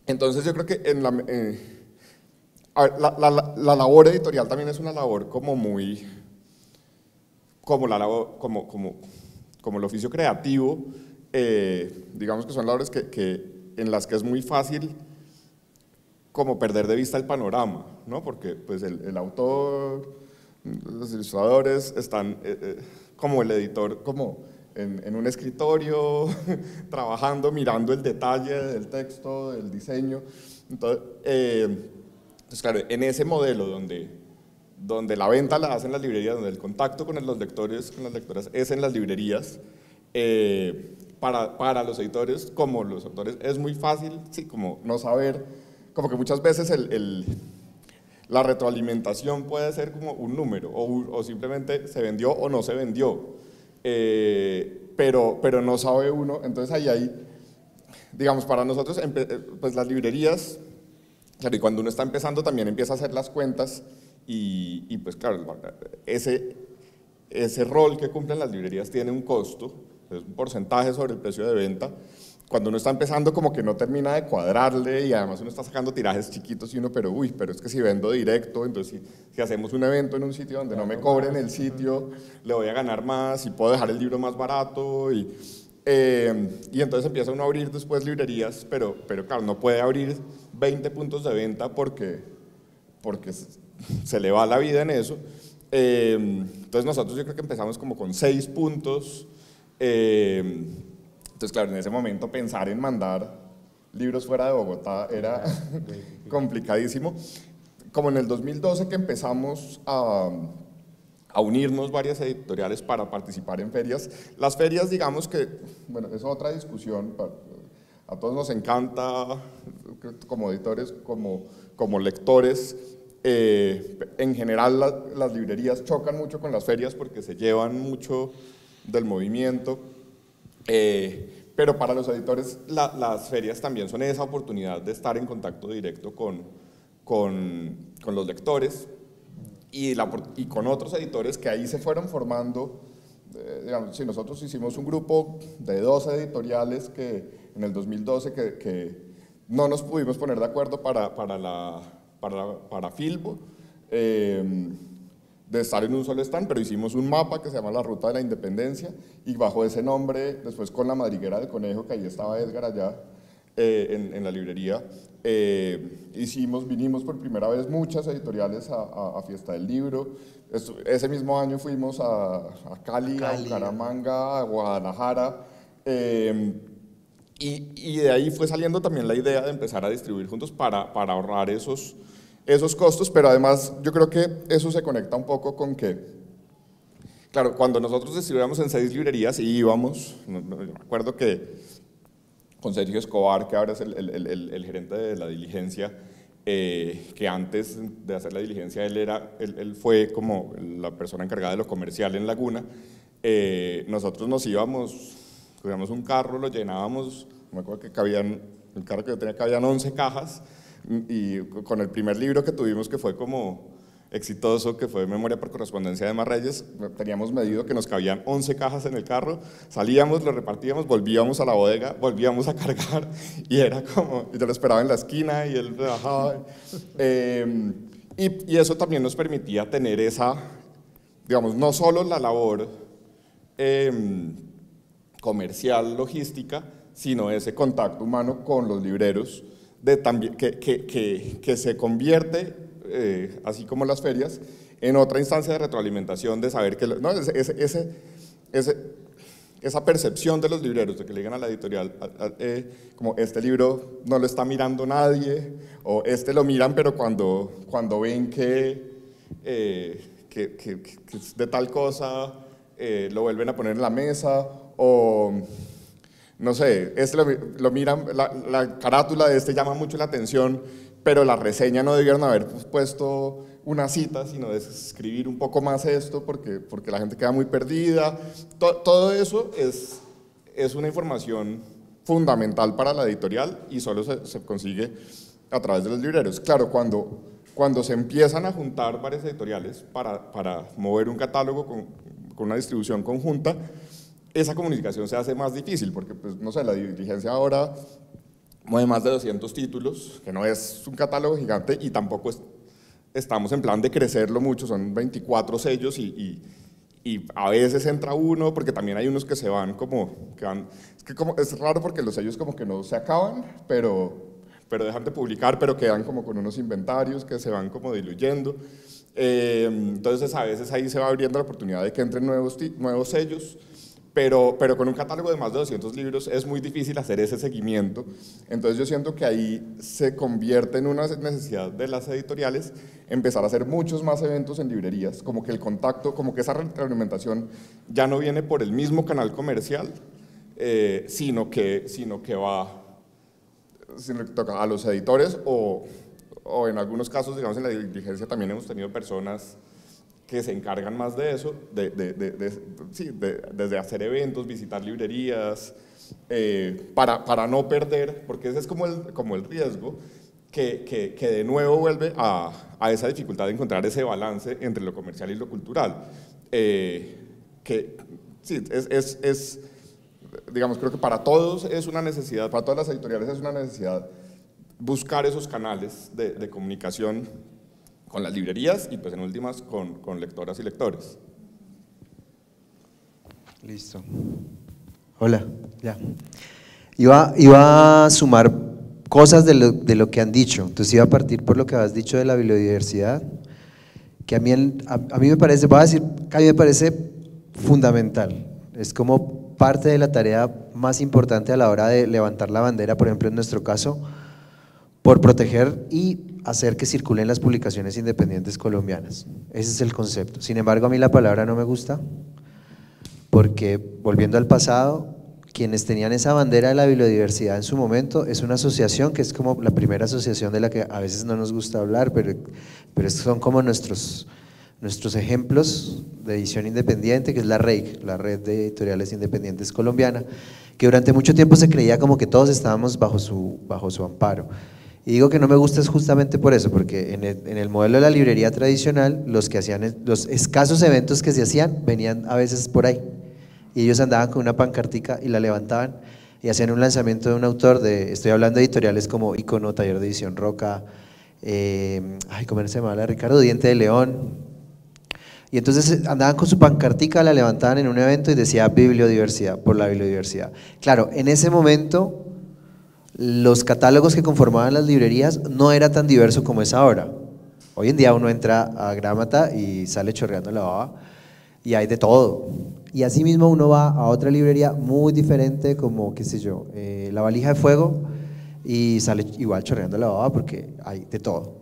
Entonces yo creo que la labor editorial también es una labor como muy, como el oficio creativo, digamos que son labores en las que es muy fácil como perder de vista el panorama, ¿no? Porque pues el autor, los ilustradores están como el editor, como en un escritorio, trabajando, mirando el detalle del texto, del diseño. Entonces claro, en ese modelo donde la venta la hacen las librerías, donde el contacto con los lectores, con las lectoras es en las librerías, para los editores como los autores es muy fácil, sí, como no saber, como que muchas veces La retroalimentación puede ser como un número, o simplemente se vendió o no se vendió, pero no sabe uno. Entonces ahí hay, digamos, para nosotros, pues las librerías, claro, y cuando uno está empezando también empieza a hacer las cuentas y pues claro, ese rol que cumplen las librerías tiene un costo, es un porcentaje sobre el precio de venta. Cuando uno está empezando como que no termina de cuadrarle y además uno está sacando tirajes chiquitos y uno, pero es que si vendo directo, entonces si hacemos un evento en un sitio donde no me cobren el sitio, le voy a ganar más y puedo dejar el libro más barato y entonces empieza uno a abrir después librerías, pero claro, no puede abrir 20 puntos de venta porque se le va la vida en eso. Entonces nosotros yo creo que empezamos como con 6 puntos. Entonces, claro, en ese momento pensar en mandar libros fuera de Bogotá era complicadísimo. Como en el 2012 que empezamos a unirnos varias editoriales para participar en ferias. Las ferias, digamos que, bueno, es otra discusión, a todos nos encanta, como editores, como lectores. En general las librerías chocan mucho con las ferias porque se llevan mucho del movimiento. Pero para los editores las ferias también son esa oportunidad de estar en contacto directo con los lectores y con otros editores que ahí se fueron formando. Digamos, si nosotros hicimos un grupo de 12 editoriales que en el 2012 que no nos pudimos poner de acuerdo para Filbo, de estar en un solo stand, pero hicimos un mapa que se llama La Ruta de la Independencia y bajo ese nombre, después con La Madriguera del Conejo, que ahí estaba Edgar allá en la librería, vinimos por primera vez muchas editoriales a Fiesta del Libro. Ese mismo año fuimos a Cali, a Bucaramanga, a Guadalajara, y de ahí fue saliendo también la idea de empezar a distribuir juntos para ahorrar esos costos, pero además yo creo que eso se conecta un poco con que, claro, cuando nosotros distribuíamos en 6 librerías y íbamos, me acuerdo que con Sergio Escobar, que ahora es el gerente de la diligencia, que antes de hacer la diligencia él fue como la persona encargada de lo comercial en Laguna. Nosotros nos íbamos, cogíamos un carro, lo llenábamos, me acuerdo que el carro que yo tenía cabían 11 cajas, y con el primer libro que tuvimos, que fue como exitoso, que fue Memoria por correspondencia de Marreyes, teníamos medido que nos cabían 11 cajas en el carro, salíamos, lo repartíamos, volvíamos a la bodega, volvíamos a cargar y era como, yo lo esperaba en la esquina y él bajaba. Y eso también nos permitía tener esa, digamos, no solo la labor comercial, logística, sino ese contacto humano con los libreros, que se convierte, así como las ferias, en otra instancia de retroalimentación, de saber que ¿no? esa percepción de los libreros, de que le digan a la editorial, como este libro no lo está mirando nadie, o este lo miran, pero cuando ven que es de tal cosa, lo vuelven a poner en la mesa, o no sé, lo miran, la carátula de este llama mucho la atención, pero la reseña no debieron haber puesto una cita, sino de escribir un poco más esto, porque la gente queda muy perdida. Todo eso es una información fundamental para la editorial y solo se consigue a través de los libreros. Claro, cuando se empiezan a juntar varias editoriales para mover un catálogo con una distribución conjunta, esa comunicación se hace más difícil, porque, pues, no sé, la diligencia ahora mueve más de 200 títulos, que no es un catálogo gigante, y tampoco estamos en plan de crecerlo mucho, son 24 sellos y a veces entra uno, porque también hay unos que se van es raro porque los sellos como que no se acaban, pero dejan de publicar, pero quedan como con unos inventarios que se van como diluyendo. Entonces a veces ahí se va abriendo la oportunidad de que entren nuevos sellos, pero con un catálogo de más de 200 libros es muy difícil hacer ese seguimiento. Entonces yo siento que ahí se convierte en una necesidad de las editoriales empezar a hacer muchos más eventos en librerías, como que el contacto, como que esa retroalimentación ya no viene por el mismo canal comercial, sino que toca a los editores o o en algunos casos, digamos, en la diligencia también hemos tenido personas que se encargan más de eso, desde hacer eventos, visitar librerías, para no perder, porque ese es como el riesgo, que de nuevo vuelve a esa dificultad de encontrar ese balance entre lo comercial y lo cultural. Que sí, digamos, creo que para todos es una necesidad, para todas las editoriales es una necesidad buscar esos canales de comunicación con las librerías y pues en últimas con lectoras y lectores. Listo. Hola, ya. Iba a sumar cosas de lo que han dicho, entonces iba a partir por lo que has dicho de la biodiversidad, que a mí me parece, voy a decir, que a mí me parece fundamental, es como parte de la tarea más importante a la hora de levantar la bandera, por ejemplo en nuestro caso, por proteger y hacer que circulen las publicaciones independientes colombianas. Ese es el concepto. Sin embargo, a mí la palabra no me gusta, porque volviendo al pasado, quienes tenían esa bandera de la biodiversidad en su momento es una asociación que es como la primera asociación de la que a veces no nos gusta hablar, pero son como nuestros ejemplos de edición independiente, que es la REIC, la Red de Editoriales Independientes Colombiana, que durante mucho tiempo se creía como que todos estábamos bajo su amparo. Y digo que no me gusta es justamente por eso, porque en el modelo de la librería tradicional, los escasos eventos que se hacían venían a veces por ahí, y ellos andaban con una pancartica y la levantaban y hacían un lanzamiento de un autor, estoy hablando de editoriales como Icono, Taller de Edición Roca, ¿cómo se llama? Ricardo Diente de León, y entonces andaban con su pancartica, la levantaban en un evento y decía bibliodiversidad, por la bibliodiversidad. Claro, en ese momento los catálogos que conformaban las librerías no era tan diverso como es ahora. Hoy en día uno entra a Grámata y sale chorreando la baba y hay de todo. Y así mismo uno va a otra librería muy diferente como, qué sé yo, La Valija de Fuego y sale igual chorreando la baba porque hay de todo.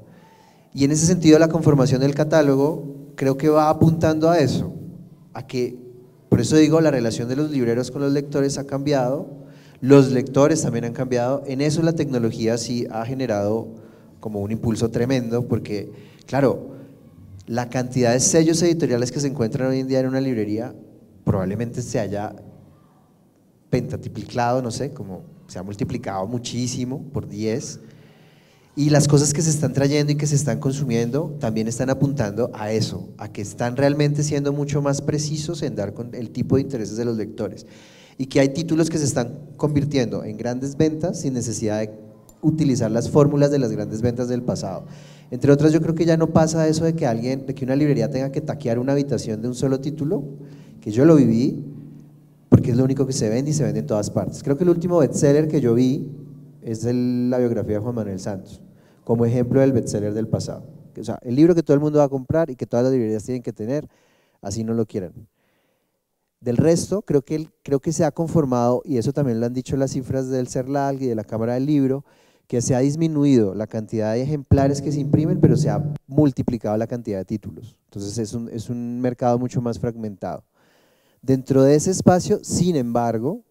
Y en ese sentido la conformación del catálogo creo que va apuntando a eso, a que, por eso digo, la relación de los libreros con los lectores ha cambiado. Los lectores también han cambiado, en eso la tecnología sí ha generado como un impulso tremendo, porque claro, la cantidad de sellos editoriales que se encuentran hoy en día en una librería probablemente se haya pentatiplicado, no sé, como se ha multiplicado muchísimo por 10, y las cosas que se están trayendo y que se están consumiendo también están apuntando a eso, a que están realmente siendo mucho más precisos en dar con el tipo de intereses de los lectores. Y que hay títulos que se están convirtiendo en grandes ventas sin necesidad de utilizar las fórmulas de las grandes ventas del pasado. Entre otras, yo creo que ya no pasa eso de que una librería tenga que taquear una habitación de un solo título, que yo lo viví, porque es lo único que se vende y se vende en todas partes. Creo que el último bestseller que yo vi es la biografía de Juan Manuel Santos, como ejemplo del bestseller del pasado. O sea, el libro que todo el mundo va a comprar y que todas las librerías tienen que tener, así no lo quieran. Del resto, creo que se ha conformado, y eso también lo han dicho las cifras del CERLAC y de la Cámara del Libro, que se ha disminuido la cantidad de ejemplares que se imprimen, pero se ha multiplicado la cantidad de títulos. Entonces es un mercado mucho más fragmentado. Dentro de ese espacio, sin embargo,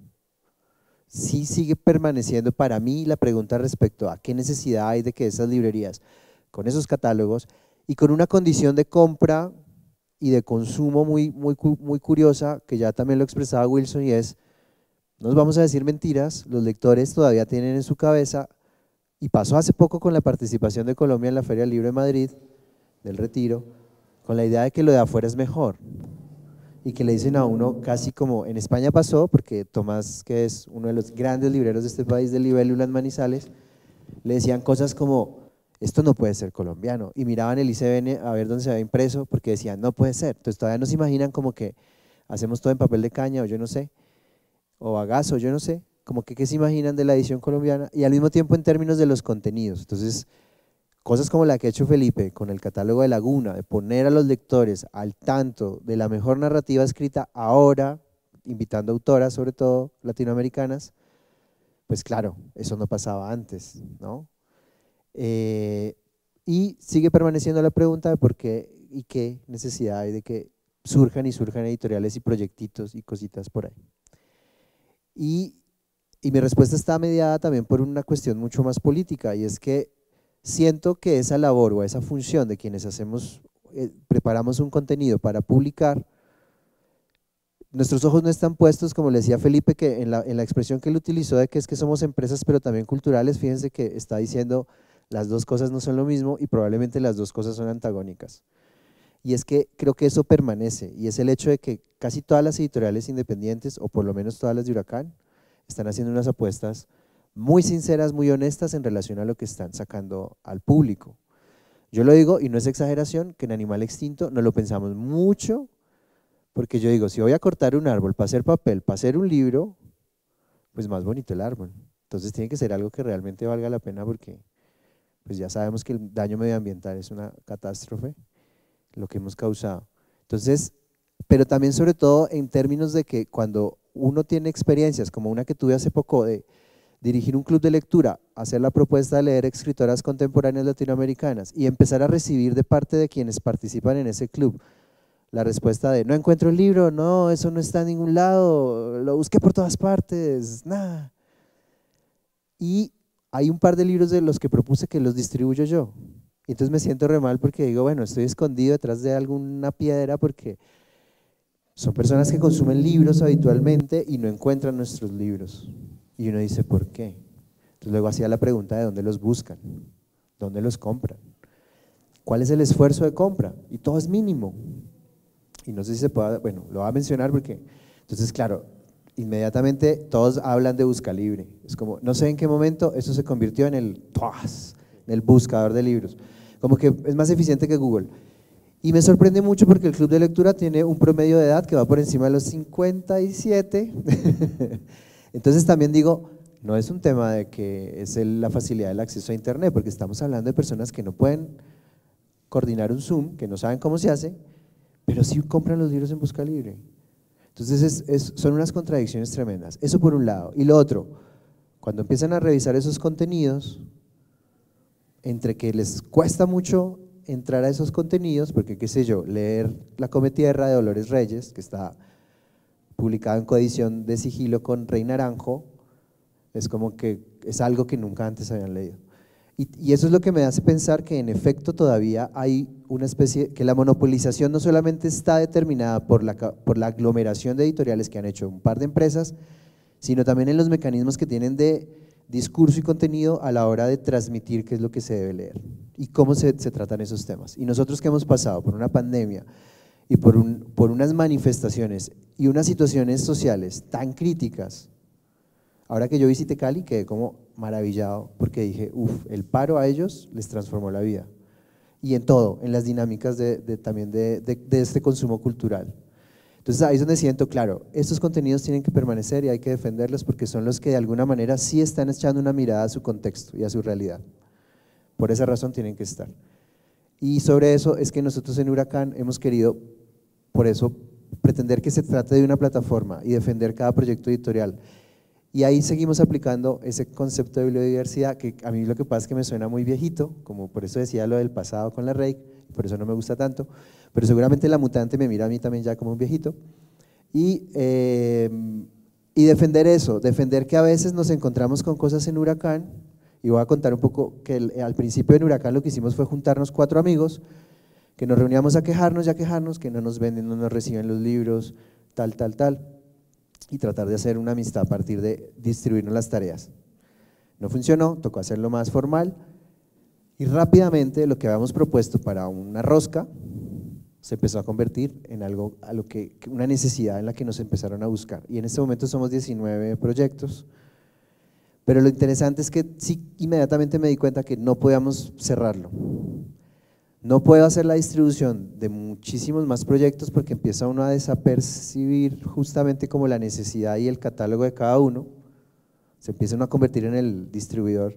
sí sigue permaneciendo para mí la pregunta respecto a qué necesidad hay de que esas librerías, con esos catálogos y con una condición de compra y de consumo muy curiosa, que ya también lo expresaba Wilson, y es, no nos vamos a decir mentiras, los lectores todavía tienen en su cabeza, y pasó hace poco con la participación de Colombia en la Feria del Libro de Madrid, del Retiro, con la idea de que lo de afuera es mejor, y que le dicen a uno casi como, en España pasó, porque Tomás, que es uno de los grandes libreros de este país, de Libélula en Manizales, le decían cosas como, esto no puede ser colombiano, y miraban el ICBN a ver dónde se había impreso, porque decían, no puede ser. Entonces todavía no se imaginan como que hacemos todo en papel de caña, o yo no sé, o bagazo, yo no sé, como que qué se imaginan de la edición colombiana, y al mismo tiempo en términos de los contenidos. Entonces, cosas como la que ha hecho Felipe con el catálogo de Laguna, de poner a los lectores al tanto de la mejor narrativa escrita ahora, invitando autoras, sobre todo latinoamericanas, pues claro, eso no pasaba antes, ¿no? Y sigue permaneciendo la pregunta de por qué y qué necesidad hay de que surjan editoriales y proyectitos y cositas por ahí. Y mi respuesta está mediada también por una cuestión mucho más política, y es que siento que esa labor o esa función de quienes preparamos un contenido para publicar, nuestros ojos no están puestos, como le decía Felipe, que en la expresión que él utilizó de que es que somos empresas pero también culturales, fíjense que está diciendo las dos cosas no son lo mismo y probablemente las dos cosas son antagónicas. Y es que creo que eso permanece, y es el hecho de que casi todas las editoriales independientes, o por lo menos todas las de Huracán, están haciendo unas apuestas muy sinceras, muy honestas en relación a lo que están sacando al público. Yo lo digo, y no es exageración, que en Animal Extinto no lo pensamos mucho, porque yo digo, si voy a cortar un árbol para hacer papel, para hacer un libro, pues más bonito el árbol. Entonces tiene que ser algo que realmente valga la pena, porque pues ya sabemos que el daño medioambiental es una catástrofe, lo que hemos causado. Entonces, pero también sobre todo en términos de que cuando uno tiene experiencias como una que tuve hace poco de dirigir un club de lectura, hacer la propuesta de leer escritoras contemporáneas latinoamericanas y empezar a recibir de parte de quienes participan en ese club la respuesta de no encuentro el libro, no, eso no está en ningún lado, lo busqué por todas partes, nada. Y hay un par de libros de los que propuse que los distribuyo yo. Y entonces me siento re mal porque digo, bueno, estoy escondido detrás de alguna piedra porque son personas que consumen libros habitualmente y no encuentran nuestros libros. Y uno dice, ¿por qué? Entonces luego hacía la pregunta de dónde los buscan, dónde los compran, cuál es el esfuerzo de compra, y todo es mínimo. Y no sé si se pueda, bueno, lo voy a mencionar porque, entonces claro, inmediatamente todos hablan de Buscalibre. Es como, no sé en qué momento eso se convirtió en el buscador de libros. Como que es más eficiente que Google. Y me sorprende mucho porque el club de lectura tiene un promedio de edad que va por encima de los 57. Entonces también digo, no es un tema de que es la facilidad del acceso a internet, porque estamos hablando de personas que no pueden coordinar un Zoom, que no saben cómo se hace, pero sí compran los libros en Buscalibre. Entonces son unas contradicciones tremendas. Eso por un lado. Y lo otro, cuando empiezan a revisar esos contenidos, entre que les cuesta mucho entrar a esos contenidos, porque qué sé yo, leer La Cometierra de Dolores Reyes, que está publicado en coedición de sigilo con Rey Naranjo, es como que es algo que nunca antes habían leído. Y eso es lo que me hace pensar que en efecto todavía hay una especie, que la monopolización no solamente está determinada por la aglomeración de editoriales que han hecho un par de empresas, sino también en los mecanismos que tienen de discurso y contenido a la hora de transmitir qué es lo que se debe leer y cómo se tratan esos temas. Y nosotros que hemos pasado por una pandemia y por unas manifestaciones y unas situaciones sociales tan críticas, ahora que yo visité Cali quedé como maravillado porque dije, el paro a ellos les transformó la vida. Y en todo, en las dinámicas también de este consumo cultural. Entonces ahí es donde siento, claro, estos contenidos tienen que permanecer y hay que defenderlos porque son los que de alguna manera sí están echando una mirada a su contexto y a su realidad. Por esa razón tienen que estar. Y sobre eso es que nosotros en Huracán hemos querido, por eso, pretender que se trate de una plataforma y defender cada proyecto editorial. Y ahí seguimos aplicando ese concepto de biodiversidad que a mí lo que pasa es que me suena muy viejito, como por eso decía lo del pasado con la REIC, por eso no me gusta tanto, pero seguramente la mutante me mira a mí también ya como un viejito. Y defender eso, defender que a veces nos encontramos con cosas en Huracán, y voy a contar un poco que al principio en Huracán lo que hicimos fue juntarnos 4 amigos, que nos reuníamos a quejarnos y a quejarnos, que no nos venden, no nos reciben los libros, tal, y tratar de hacer una amistad a partir de distribuirnos las tareas. No funcionó, tocó hacerlo más formal y rápidamente lo que habíamos propuesto para una rosca se empezó a convertir en algo, una necesidad en la que nos empezaron a buscar. Y en este momento somos 19 proyectos, pero lo interesante es que sí, inmediatamente me di cuenta que no podíamos cerrarlo. No puedo hacer la distribución de muchísimos más proyectos porque empieza uno a desapercibir justamente como la necesidad y el catálogo de cada uno, se empieza uno a convertir en el distribuidor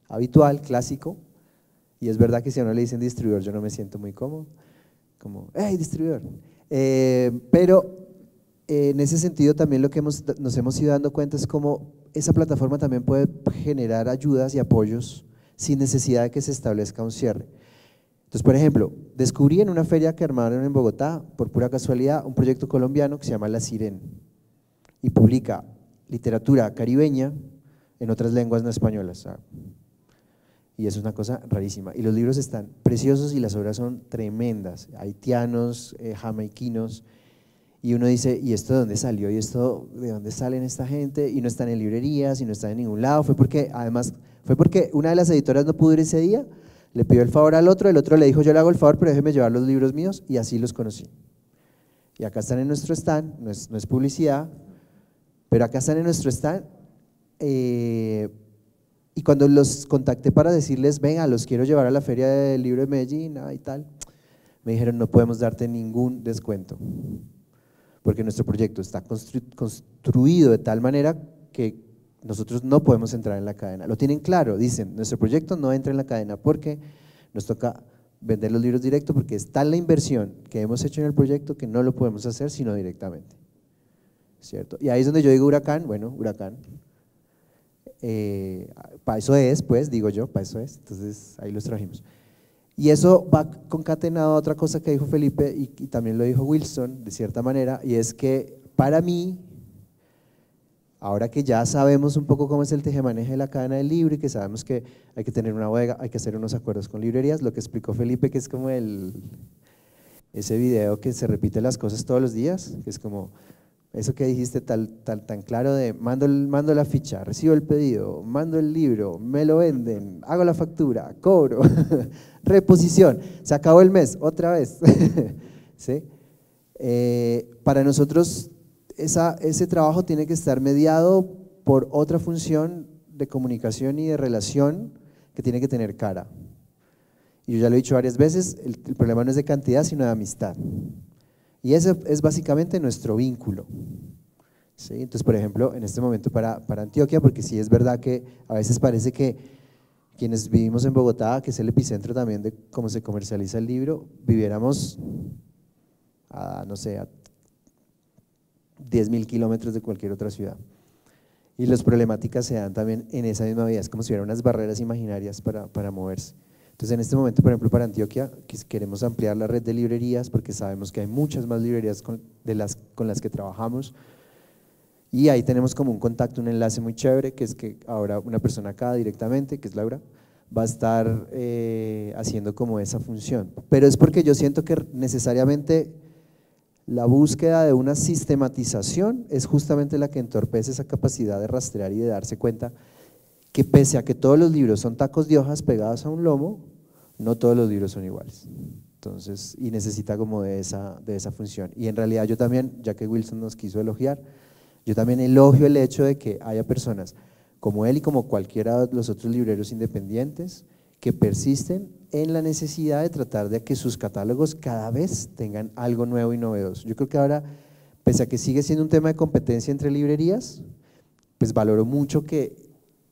habitual, clásico, y es verdad que si a uno le dicen distribuidor yo no me siento muy cómodo, como, ¡hey, distribuidor! Pero en ese sentido también lo que nos hemos ido dando cuenta es cómo esa plataforma también puede generar ayudas y apoyos sin necesidad de que se establezca un cierre. Entonces, por ejemplo, descubrí en una feria que armaron en Bogotá, por pura casualidad, un proyecto colombiano que se llama La Siren y publica literatura caribeña en otras lenguas no españolas. y es una cosa rarísima. Y los libros están preciosos y las obras son tremendas, haitianos, jamaiquinos, y uno dice, ¿y esto de dónde salió? ¿Y esto de dónde salen esta gente? Y no están en librerías, y no están en ningún lado. Fue porque una de las editoras no pudo ir ese día, le pidió el favor al otro, el otro le dijo, yo le hago el favor, pero déjeme llevar los libros míos, y así los conocí. Y acá están en nuestro stand, no es publicidad, pero acá están en nuestro stand, y cuando los contacté para decirles, venga, los quiero llevar a la Feria del Libro de Medellín y tal, me dijeron, no podemos darte ningún descuento, porque nuestro proyecto está construido de tal manera que nosotros no podemos entrar en la cadena. Lo tienen claro, dicen, nuestro proyecto no entra en la cadena porque nos toca vender los libros directo, porque es tal la inversión que hemos hecho en el proyecto que no lo podemos hacer sino directamente, ¿cierto? Y ahí es donde yo digo Huracán, bueno, Huracán, para eso es, pues, digo yo, para eso es, entonces ahí los trajimos. Y eso va concatenado a otra cosa que dijo Felipe y también lo dijo Wilson, de cierta manera, y es que para mí, ahora que ya sabemos un poco cómo es el tejemaneje de la cadena del libro y que sabemos que hay que tener una bodega, hay que hacer unos acuerdos con librerías, lo que explicó Felipe, que es como ese video que se repite las cosas todos los días, que es como eso que dijiste tan claro de mando la ficha, recibo el pedido, mando el libro, me lo venden, hago la factura, cobro, reposición, se acabó el mes, otra vez. ¿Sí? Para nosotros ese trabajo tiene que estar mediado por otra función de comunicación y de relación que tiene que tener cara. Y yo ya lo he dicho varias veces, el problema no es de cantidad sino de amistad. Y ese es básicamente nuestro vínculo. ¿Sí? Entonces, por ejemplo, en este momento para Antioquia, porque sí es verdad que a veces parece que quienes vivimos en Bogotá, que es el epicentro también de cómo se comercializa el libro, viviéramos no sé, a 10.000 kilómetros de cualquier otra ciudad. Y las problemáticas se dan también en esa misma vía, es como si hubiera unas barreras imaginarias para moverse. Entonces, en este momento, por ejemplo, para Antioquia, queremos ampliar la red de librerías porque sabemos que hay muchas más librerías con las que trabajamos, y ahí tenemos como un contacto, un enlace muy chévere, que es que ahora una persona acá directamente, que es Laura, va a estar haciendo como esa función. Pero es porque yo siento que necesariamente la búsqueda de una sistematización es justamente la que entorpece esa capacidad de rastrear y de darse cuenta que pese a que todos los libros son tacos de hojas pegados a un lomo, no todos los libros son iguales. Entonces, y necesita como de esa función. Y en realidad yo también, ya que Wilson nos quiso elogiar, yo también elogio el hecho de que haya personas como él y como cualquiera de los otros libreros independientes que persisten en la necesidad de tratar de que sus catálogos cada vez tengan algo nuevo y novedoso. Yo creo que ahora, pese a que sigue siendo un tema de competencia entre librerías, pues valoro mucho que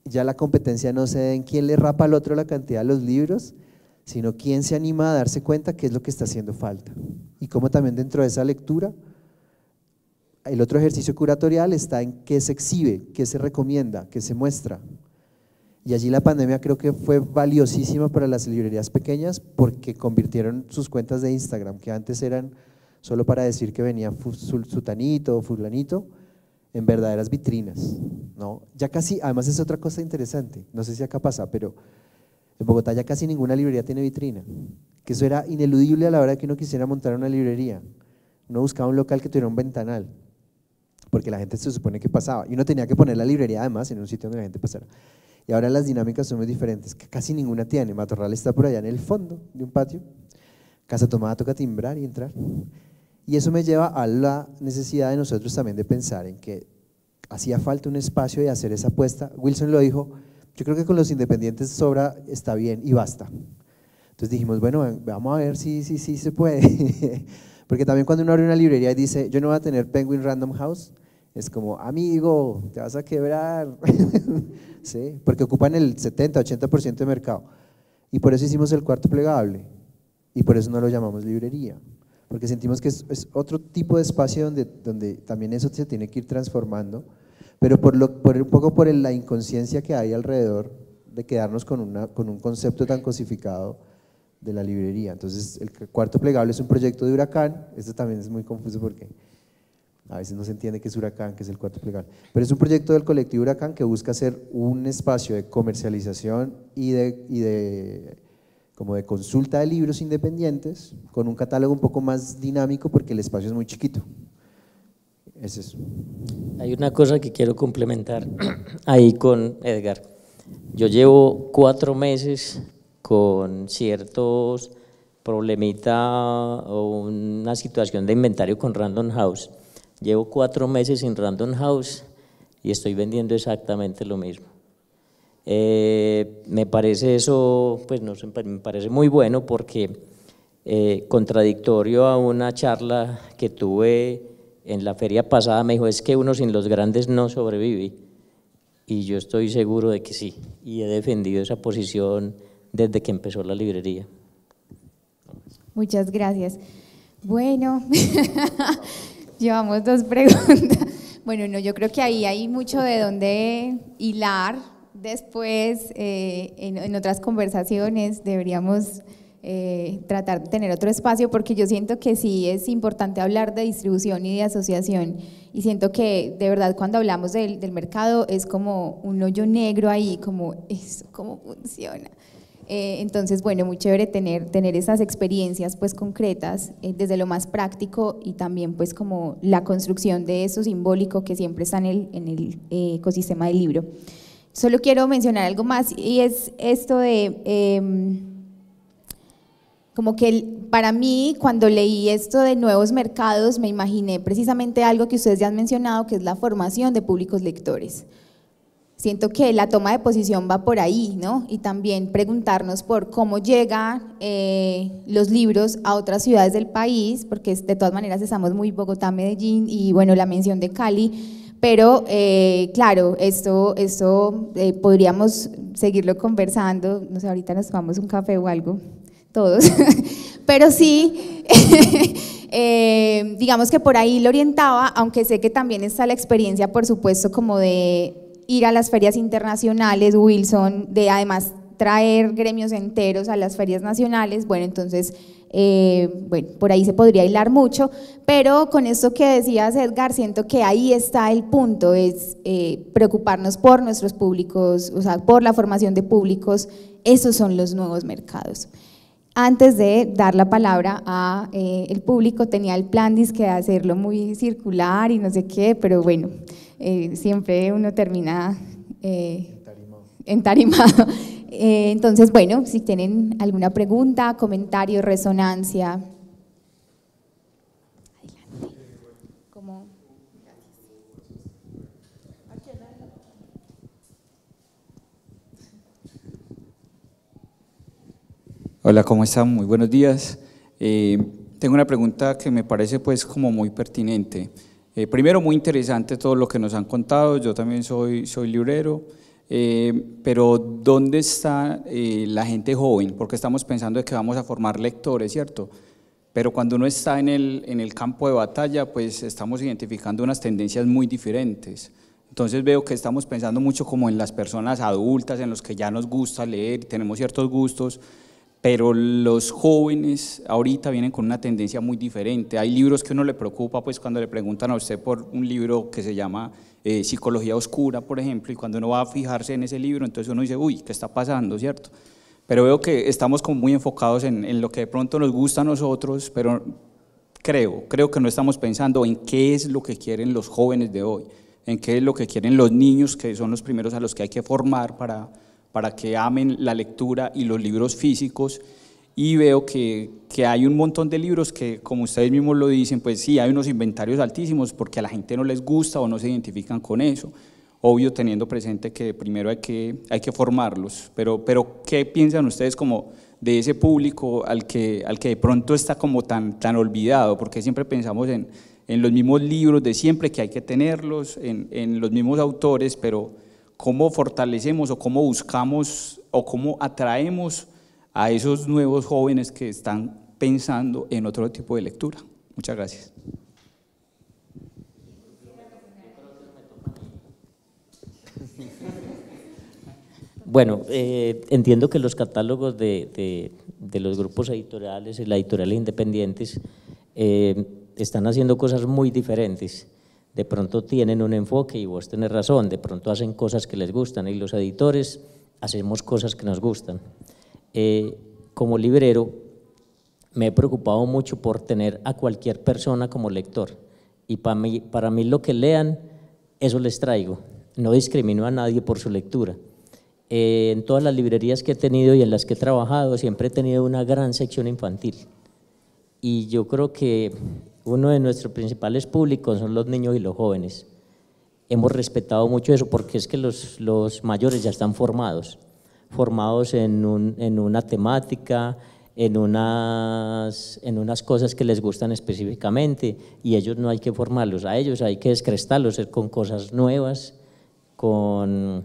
ya la competencia no se dé en quién le rapa al otro la cantidad de los libros, sino quién se anima a darse cuenta qué es lo que está haciendo falta. Y cómo también dentro de esa lectura, el otro ejercicio curatorial está en qué se exhibe, qué se recomienda, qué se muestra. Y allí la pandemia creo que fue valiosísima para las librerías pequeñas porque convirtieron sus cuentas de Instagram, que antes eran solo para decir que venía sutanito o fulanito, en verdaderas vitrinas, ¿no? Ya casi, además es otra cosa interesante, no sé si acá pasa, pero en Bogotá ya casi ninguna librería tiene vitrina, que eso era ineludible a la hora de que uno quisiera montar una librería. Uno buscaba un local que tuviera un ventanal, porque la gente se supone que pasaba, y uno tenía que poner la librería además en un sitio donde la gente pasara. Y ahora las dinámicas son muy diferentes, que casi ninguna tiene. Matorral está por allá en el fondo de un patio, Casa Tomada toca timbrar y entrar. Y eso me lleva a la necesidad de nosotros también de pensar en que hacía falta un espacio de hacer esa apuesta. Wilson lo dijo, yo creo que con los independientes sobra, está bien y basta. Entonces dijimos, bueno, vamos a ver si se puede. Porque también cuando uno abre una librería y dice, yo no voy a tener Penguin Random House, es como, amigo, te vas a quebrar. ¿Sí? Porque ocupan el 70-80% de mercado. Y por eso hicimos el cuarto plegable. Y por eso no lo llamamos librería. Porque sentimos que es otro tipo de espacio donde también eso se tiene que ir transformando, pero un poco por la inconsciencia que hay alrededor de quedarnos con un concepto tan cosificado de la librería. Entonces el cuarto plegable es un proyecto de Huracán, esto también es muy confuso porque A veces no se entiende qué es Huracán, qué es el cuarto plegable. Pero es un proyecto del colectivo Huracán que busca ser un espacio de comercialización y como de consulta de libros independientes, con un catálogo un poco más dinámico porque el espacio es muy chiquito. Es eso. Hay una cosa que quiero complementar ahí con Edgar. Yo llevo 4 meses con ciertos problemita o una situación de inventario con Random House. Llevo 4 meses sin Random House y estoy vendiendo exactamente lo mismo. Me parece eso, pues no sé, me parece muy bueno porque contradictorio a una charla que tuve en la feria pasada, me dijo, es que uno sin los grandes no sobrevive. Y yo estoy seguro de que sí, y he defendido esa posición desde que empezó la librería. Muchas gracias. Bueno, llevamos 2 preguntas. Bueno, no, yo creo que ahí hay mucho de dónde hilar. Después, en otras conversaciones, deberíamos tratar de tener otro espacio, porque yo siento que sí es importante hablar de distribución y de asociación, y siento que de verdad cuando hablamos del mercado es como un hoyo negro ahí, como eso, cómo funciona. Entonces, bueno, muy chévere tener esas experiencias pues concretas desde lo más práctico, y también pues como la construcción de eso simbólico que siempre está en el ecosistema del libro. Solo quiero mencionar algo más, y es esto de como que para mí, cuando leí esto de nuevos mercados, me imaginé precisamente algo que ustedes ya han mencionado, que es la formación de públicos lectores. Siento que la toma de posición va por ahí, ¿no? Y también preguntarnos por cómo llegan los libros a otras ciudades del país, porque de todas maneras estamos muy Bogotá, Medellín y bueno, la mención de Cali, pero claro, esto podríamos seguirlo conversando, no sé, ahorita nos tomamos un café o algo, todos, pero sí, digamos que por ahí lo orientaba, aunque sé que también está la experiencia, por supuesto, como de ir a las ferias internacionales, Wilson, de además traer gremios enteros a las ferias nacionales. Bueno, entonces, bueno, por ahí se podría hilar mucho, pero con esto que decías, Edgar, siento que ahí está el punto, es preocuparnos por nuestros públicos, o sea, por la formación de públicos. Esos son los nuevos mercados. Antes de dar la palabra a el público, tenía el plan de hacerlo muy circular y no sé qué, pero bueno, siempre uno termina entarimado. Entonces, bueno, si tienen alguna pregunta, comentario, resonancia. Adelante. ¿Cómo? Hola, ¿cómo están? Muy buenos días. Tengo una pregunta que me parece pues como muy pertinente. Primero, muy interesante todo lo que nos han contado. Yo también soy librero, pero ¿dónde está la gente joven? Porque estamos pensando de que vamos a formar lectores, ¿cierto? Pero cuando uno está en el campo de batalla, pues estamos identificando unas tendencias muy diferentes. Entonces veo que estamos pensando mucho como en las personas adultas, en los que ya nos gusta leer, tenemos ciertos gustos, pero los jóvenes ahorita vienen con una tendencia muy diferente. Hay libros que uno le preocupa, pues cuando le preguntan a usted por un libro que se llama Psicología Oscura, por ejemplo, y cuando uno va a fijarse en ese libro, entonces uno dice, uy, ¿qué está pasando?, ¿cierto? Pero veo que estamos como muy enfocados en lo que de pronto nos gusta a nosotros, pero creo que no estamos pensando en qué es lo que quieren los jóvenes de hoy, en qué es lo que quieren los niños, que son los primeros a los que hay que formar para que amen la lectura y los libros físicos. Y veo que hay un montón de libros que, como ustedes mismos lo dicen, pues sí, hay unos inventarios altísimos porque a la gente no les gusta o no se identifican con eso. Obvio, teniendo presente que primero hay que formarlos, pero ¿qué piensan ustedes como de ese público al que de pronto está como tan olvidado? Porque siempre pensamos en los mismos libros de siempre, que hay que tenerlos, en los mismos autores, pero ¿cómo fortalecemos o cómo buscamos o cómo atraemos a esos nuevos jóvenes que están pensando en otro tipo de lectura? Muchas gracias. Bueno, entiendo que los catálogos de los grupos editoriales y las editoriales independientes están haciendo cosas muy diferentes. de pronto tienen un enfoque y vos tenés razón, de pronto hacen cosas que les gustan y los editores hacemos cosas que nos gustan. Como librero me he preocupado mucho por tener a cualquier persona como lector y para mí lo que lean, eso les traigo, no discrimino a nadie por su lectura. En todas las librerías que he tenido y en las que he trabajado siempre he tenido una gran sección infantil y yo creo que uno de nuestros principales públicos son los niños y los jóvenes. Hemos respetado mucho eso porque es que los mayores ya están formados en una temática, en unas cosas que les gustan específicamente y ellos no hay que formarlos, a ellos hay que descrestarlos con cosas nuevas, con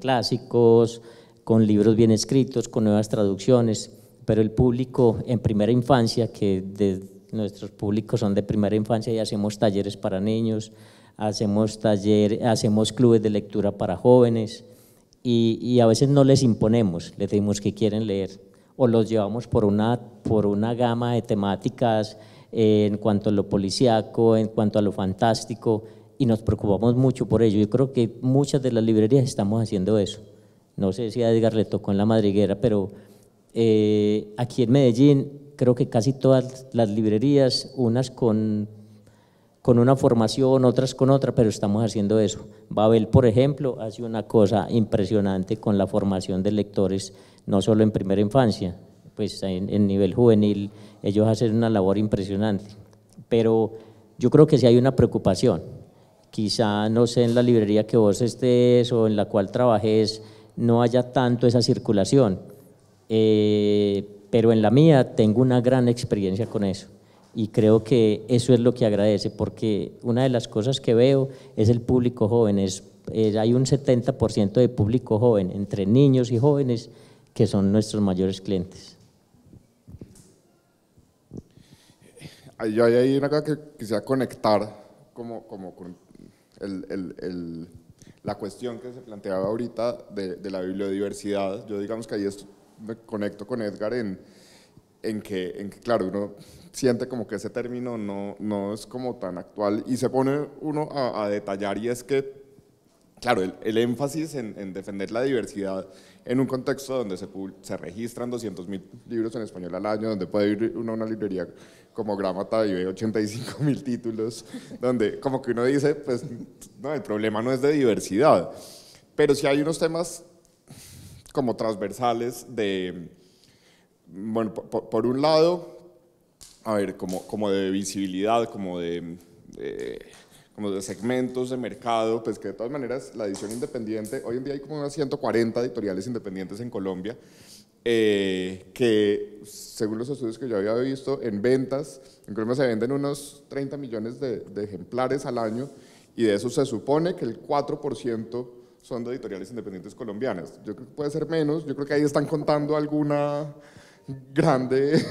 clásicos, con libros bien escritos, con nuevas traducciones, pero el público en primera infancia, nuestros públicos son de primera infancia y hacemos talleres para niños, hacemos clubes de lectura para jóvenes y a veces no les imponemos, les decimos que quieren leer o los llevamos por una gama de temáticas en cuanto a lo policíaco, en cuanto a lo fantástico y nos preocupamos mucho por ello. Yo creo que muchas de las librerías estamos haciendo eso. No sé si a Edgar le tocó en La Madriguera, pero aquí en Medellín creo que casi todas las librerías, unas con una formación, otras con otra, pero estamos haciendo eso. Babel, por ejemplo, hace una cosa impresionante con la formación de lectores, no solo en primera infancia, pues en nivel juvenil ellos hacen una labor impresionante, pero yo creo que sí hay una preocupación, quizá no sé en la librería que vos estés o en la cual trabajes no haya tanto esa circulación, pero en la mía tengo una gran experiencia con eso y creo que eso es lo que agradece porque una de las cosas que veo es el público joven, hay un 70% de público joven entre niños y jóvenes que son nuestros mayores clientes. Yo hay una cosa que quisiera conectar como con la cuestión que se planteaba ahorita de la bibliodiversidad. Yo digamos que ahí me conecto con Edgar en que claro, uno siente como que ese término no es como tan actual y se pone uno a detallar y es que claro, el énfasis en defender la diversidad en un contexto donde se registran 200.000 libros en español al año, donde puede ir uno a una librería como Gramata y ve 85.000 títulos, donde como que uno dice, pues no, el problema no es de diversidad, pero sí hay unos temas como transversales bueno, por un lado, a ver, como de visibilidad, como de segmentos de mercado, pues que de todas maneras la edición independiente, hoy en día hay como unas 140 editoriales independientes en Colombia, que según los estudios que yo había visto, en ventas, en Colombia se venden unos 30 millones de ejemplares al año y de eso se supone que el 4% son de editoriales independientes colombianas. Yo creo que puede ser menos, yo creo que ahí están contando alguna grande,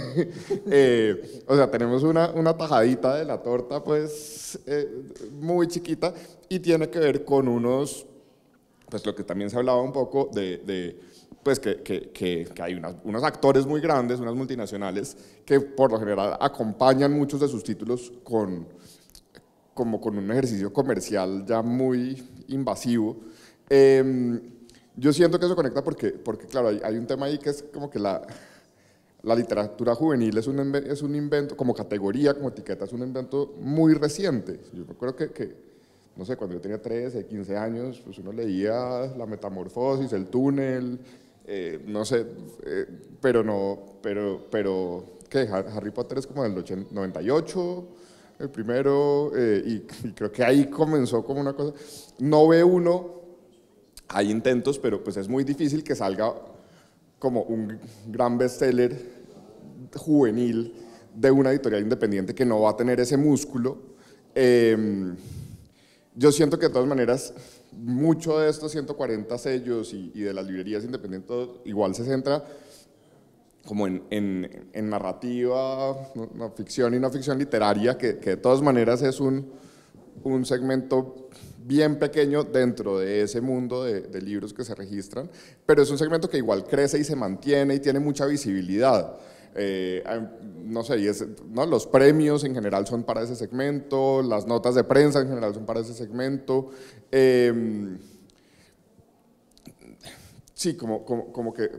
o sea, tenemos una tajadita de la torta pues muy chiquita y tiene que ver con pues lo que también se hablaba un poco pues que hay unos actores muy grandes, unas multinacionales que por lo general acompañan muchos de sus títulos como con un ejercicio comercial ya muy invasivo. Yo siento que eso conecta porque claro, hay un tema ahí que es como que la literatura juvenil es un invento, como categoría, como etiqueta, es un invento muy reciente. Yo me acuerdo que no sé, cuando yo tenía 13, 15 años, pues uno leía La Metamorfosis, El Túnel, no sé, pero ¿qué? Harry Potter es como del 98, el primero, y creo que ahí comenzó como una cosa. No ve uno, hay intentos, pero pues es muy difícil que salga como un gran bestseller juvenil de una editorial independiente que no va a tener ese músculo. Yo siento que de todas maneras mucho de estos 140 sellos y de las librerías independientes igual se centra como en narrativa, no ficción y no ficción literaria, que de todas maneras es un segmento bien pequeño dentro de ese mundo de libros que se registran, pero es un segmento que igual crece y se mantiene y tiene mucha visibilidad. no sé, ¿no? Los premios en general son para ese segmento, las notas de prensa en general son para ese segmento. Sí, como que,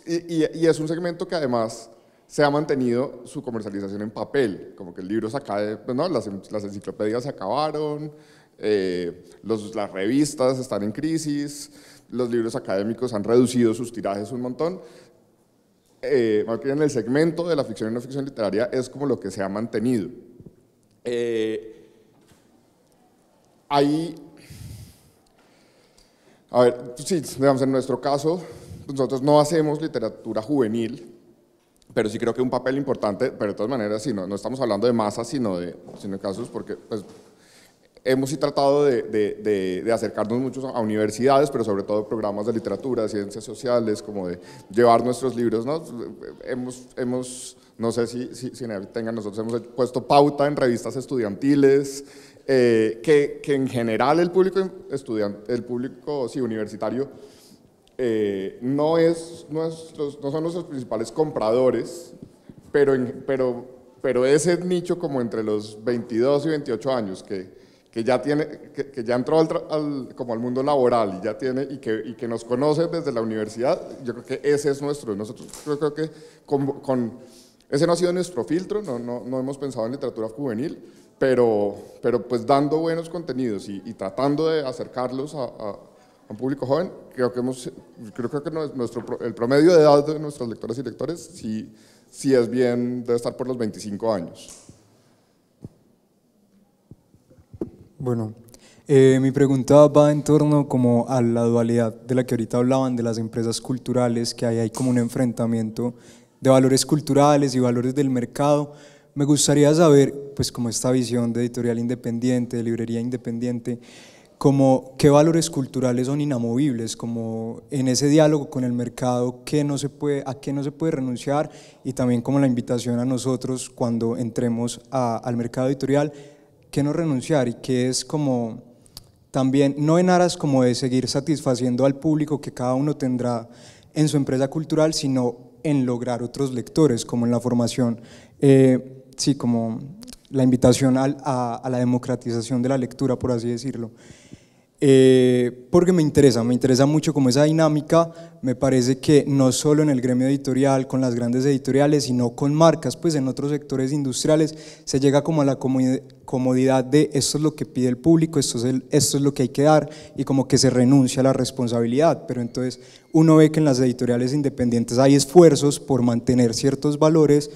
y es un segmento que además se ha mantenido su comercialización en papel, como que el libro se acaba, ¿no? Las enciclopedias se acabaron, las revistas están en crisis, los libros académicos han reducido sus tirajes un montón. Más bien en el segmento de la ficción y no ficción literaria es como lo que se ha mantenido. Ahí, a ver, sí, digamos, en nuestro caso, nosotros no hacemos literatura juvenil, pero sí creo que un papel importante, pero de todas maneras, sí, no estamos hablando de masas, sino de casos, porque pues, hemos sí tratado de acercarnos mucho a universidades, pero sobre todo programas de literatura, de ciencias sociales, como de llevar nuestros libros, ¿no? No sé si nosotros hemos puesto pauta en revistas estudiantiles, que en general el público universitario no son nuestros principales compradores, pero ese nicho como entre los 22 y 28 años que ya entró como al mundo laboral y que nos conoce desde la universidad, yo creo que ese es nosotros creo que ese no ha sido nuestro filtro, no hemos pensado en literatura juvenil, pero pues dando buenos contenidos y tratando de acercarlos a un público joven, creo que el promedio de edad de nuestros lectores y lectores sí es bien, debe estar por los 25 años. Bueno, mi pregunta va en torno como a la dualidad de la que ahorita hablaban, de las empresas culturales, que hay como un enfrentamiento de valores culturales y valores del mercado. Me gustaría saber, pues como esta visión de editorial independiente, de librería independiente, como qué valores culturales son inamovibles, como en ese diálogo con el mercado, a qué no se puede renunciar, y también como la invitación a nosotros cuando entremos al mercado editorial, qué no renunciar y qué es como también, no en aras como de seguir satisfaciendo al público que cada uno tendrá en su empresa cultural, sino en lograr otros lectores, como en la formación, sí, como la invitación a la democratización de la lectura, por así decirlo. Porque me interesa mucho como esa dinámica. Me parece que no solo en el gremio editorial, con las grandes editoriales, sino con marcas, pues en otros sectores industriales se llega como a la comodidad de esto es lo que pide el público, esto es lo que hay que dar, y como que se renuncia a la responsabilidad. Pero entonces uno ve que en las editoriales independientes hay esfuerzos por mantener ciertos valores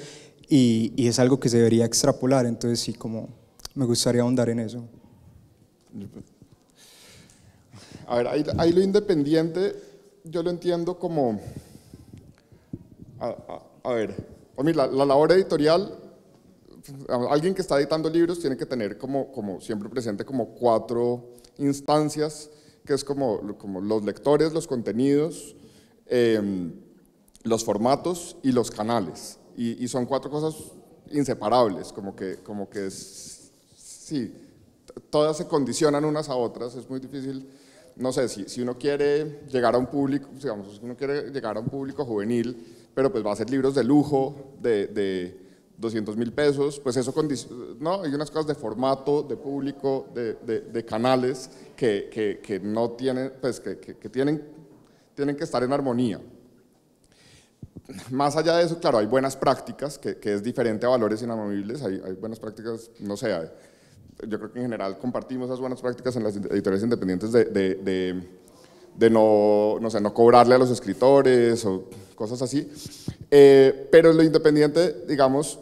y es algo que se debería extrapolar. Entonces sí, como me gustaría ahondar en eso. A ver, ahí lo independiente yo lo entiendo como, a ver, la labor editorial, alguien que está editando libros tiene que tener como siempre presente como 4 instancias, que es como los lectores, los contenidos, los formatos y los canales, y son 4 cosas inseparables, como que sí, todas se condicionan unas a otras, es muy difícil. No sé, si uno quiere llegar a un público, digamos, si uno quiere llegar a un público juvenil, pero pues va a hacer libros de lujo de 200.000 pesos, pues eso no, hay unas cosas de formato, de público, de canales que no tienen, pues que tienen que estar en armonía. Más allá de eso, claro, hay buenas prácticas, que es diferente a valores inamovibles, hay buenas prácticas, no sé, yo creo que en general compartimos esas buenas prácticas en las editoriales independientes de no cobrarle a los escritores o cosas así, pero lo independiente, digamos,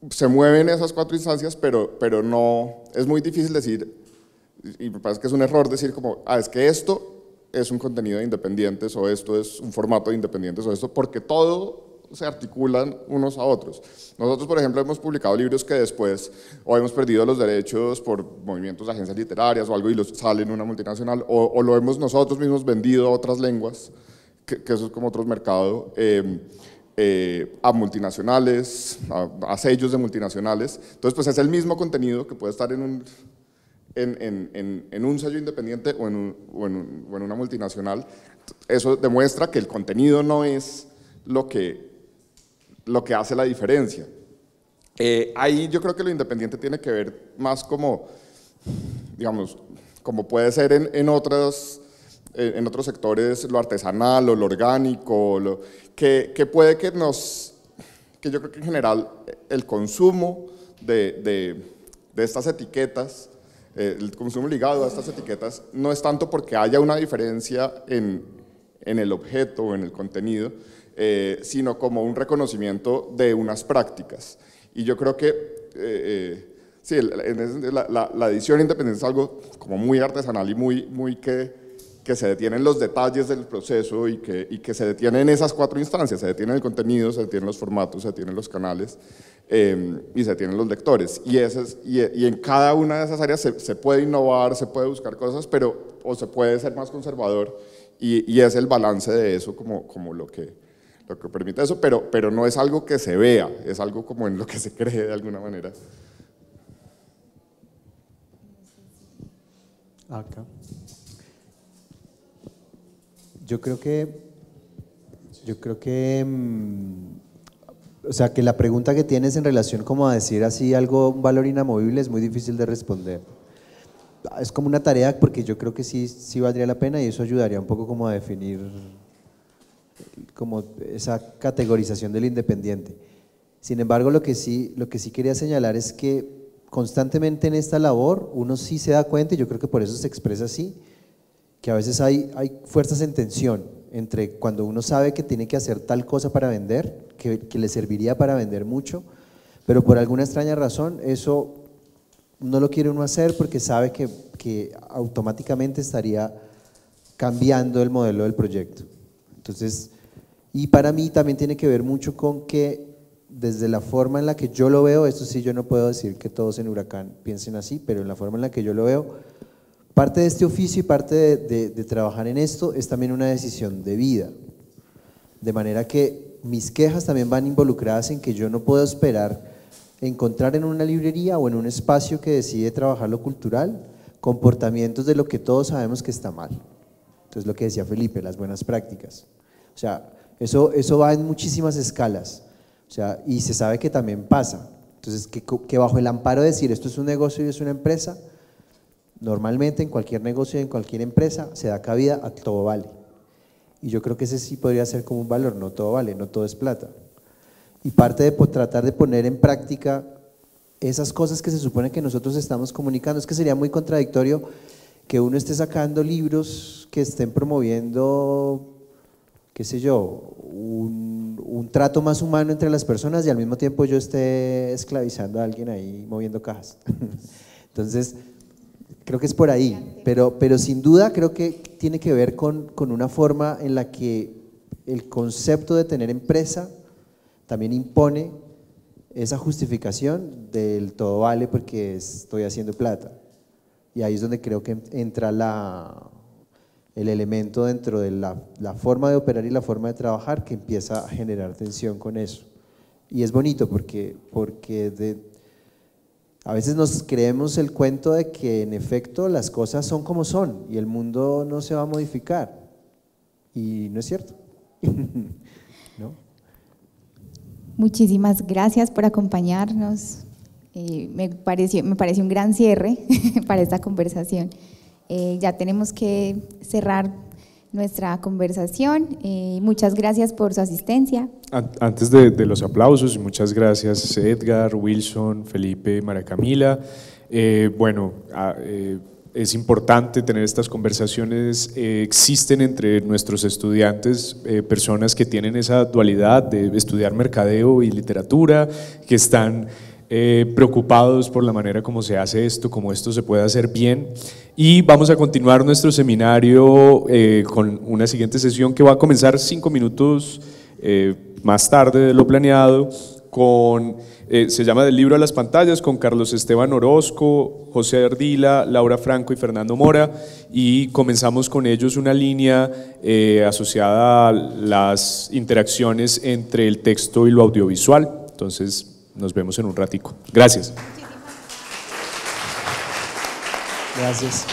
se mueve en esas 4 instancias, pero no, es muy difícil decir, y me parece que es un error decir como, es que esto es un contenido de independientes o esto es un formato de independientes o esto, porque todo se articulan unos a otros. Nosotros, por ejemplo, hemos publicado libros que después o hemos perdido los derechos por movimientos de agencias literarias o algo y los sale en una multinacional, o lo hemos nosotros mismos vendido a otras lenguas, que eso es como otro mercado, a multinacionales, a sellos de multinacionales. Entonces, pues es el mismo contenido que puede estar en un sello independiente o en una multinacional. Eso demuestra que el contenido no es lo que hace la diferencia. Ahí yo creo que lo independiente tiene que ver más como, digamos, como puede ser en otros sectores, lo artesanal o lo orgánico, que puede que yo creo que en general el consumo de estas etiquetas, el consumo ligado a estas etiquetas, no es tanto porque haya una diferencia en el objeto o en el contenido, sino como un reconocimiento de unas prácticas. Y yo creo que sí, la edición independiente es algo como muy artesanal y muy que se detiene en los detalles del proceso y que se detiene en esas 4 instancias: se detiene el contenido, se detienen los formatos, se detienen los canales y se detienen los lectores. Y en cada una de esas áreas se puede innovar, se puede buscar cosas, o se puede ser más conservador, y es el balance de eso como lo que permite eso, pero no es algo que se vea, es algo como en lo que se cree de alguna manera. Acá. Yo creo que o sea, que la pregunta que tienes en relación como a decir así algo, un valor inamovible, es muy difícil de responder. Es como una tarea, porque yo creo que sí valdría la pena, y eso ayudaría un poco como a definir como esa categorización del independiente. Sin embargo, lo que sí quería señalar es que constantemente en esta labor uno sí se da cuenta, y yo creo que por eso se expresa así, que a veces hay fuerzas en tensión entre cuando uno sabe que tiene que hacer tal cosa para vender, que le serviría para vender mucho, pero por alguna extraña razón eso no lo quiere uno hacer porque sabe que automáticamente estaría cambiando el modelo del proyecto. Entonces, y para mí también tiene que ver mucho con que desde la forma en la que yo lo veo, esto sí yo no puedo decir que todos en Huracán piensen así, pero en la forma en la que yo lo veo, parte de este oficio y parte de trabajar en esto es también una decisión de vida, de manera que mis quejas también van involucradas en que yo no puedo esperar encontrar en una librería o en un espacio que decide trabajar lo cultural comportamientos de lo que todos sabemos que está mal. Entonces, lo que decía Felipe, las buenas prácticas. O sea, eso va en muchísimas escalas, o sea, y se sabe que también pasa. Entonces, que bajo el amparo de decir esto es un negocio y es una empresa, normalmente en cualquier negocio y en cualquier empresa se da cabida a todo vale. Y yo creo que ese sí podría ser como un valor: no todo vale, no todo es plata. Y parte de tratar de poner en práctica esas cosas que se supone que nosotros estamos comunicando. Es que sería muy contradictorio que uno esté sacando libros que estén promoviendo, qué sé yo, un trato más humano entre las personas, y al mismo tiempo yo esté esclavizando a alguien ahí moviendo cajas. Entonces, creo que es por ahí, pero sin duda creo que tiene que ver con una forma en la que el concepto de tener empresa también impone esa justificación del todo vale porque estoy haciendo plata. Y ahí es donde creo que entra el elemento dentro de la forma de operar y la forma de trabajar, que empieza a generar tensión con eso. Y es bonito porque a veces nos creemos el cuento de que en efecto las cosas son como son y el mundo no se va a modificar, y no es cierto. ¿No? Muchísimas gracias por acompañarnos. Me pareció un gran cierre para esta conversación. Ya tenemos que cerrar nuestra conversación. Muchas gracias por su asistencia. Antes de los aplausos, muchas gracias Edgar, Wilson, Felipe, María Camila. Es importante tener estas conversaciones. Existen entre nuestros estudiantes personas que tienen esa dualidad de estudiar mercadeo y literatura, que están preocupados por la manera como se hace esto, cómo esto se puede hacer bien. Y vamos a continuar nuestro seminario con una siguiente sesión que va a comenzar 5 minutos más tarde de lo planeado, se llama Del libro a las pantallas, con Carlos Esteban Orozco, José Ardila, Laura Franco y Fernando Mora, y comenzamos con ellos una línea asociada a las interacciones entre el texto y lo audiovisual. Entonces nos vemos en un ratico. Gracias. Gracias.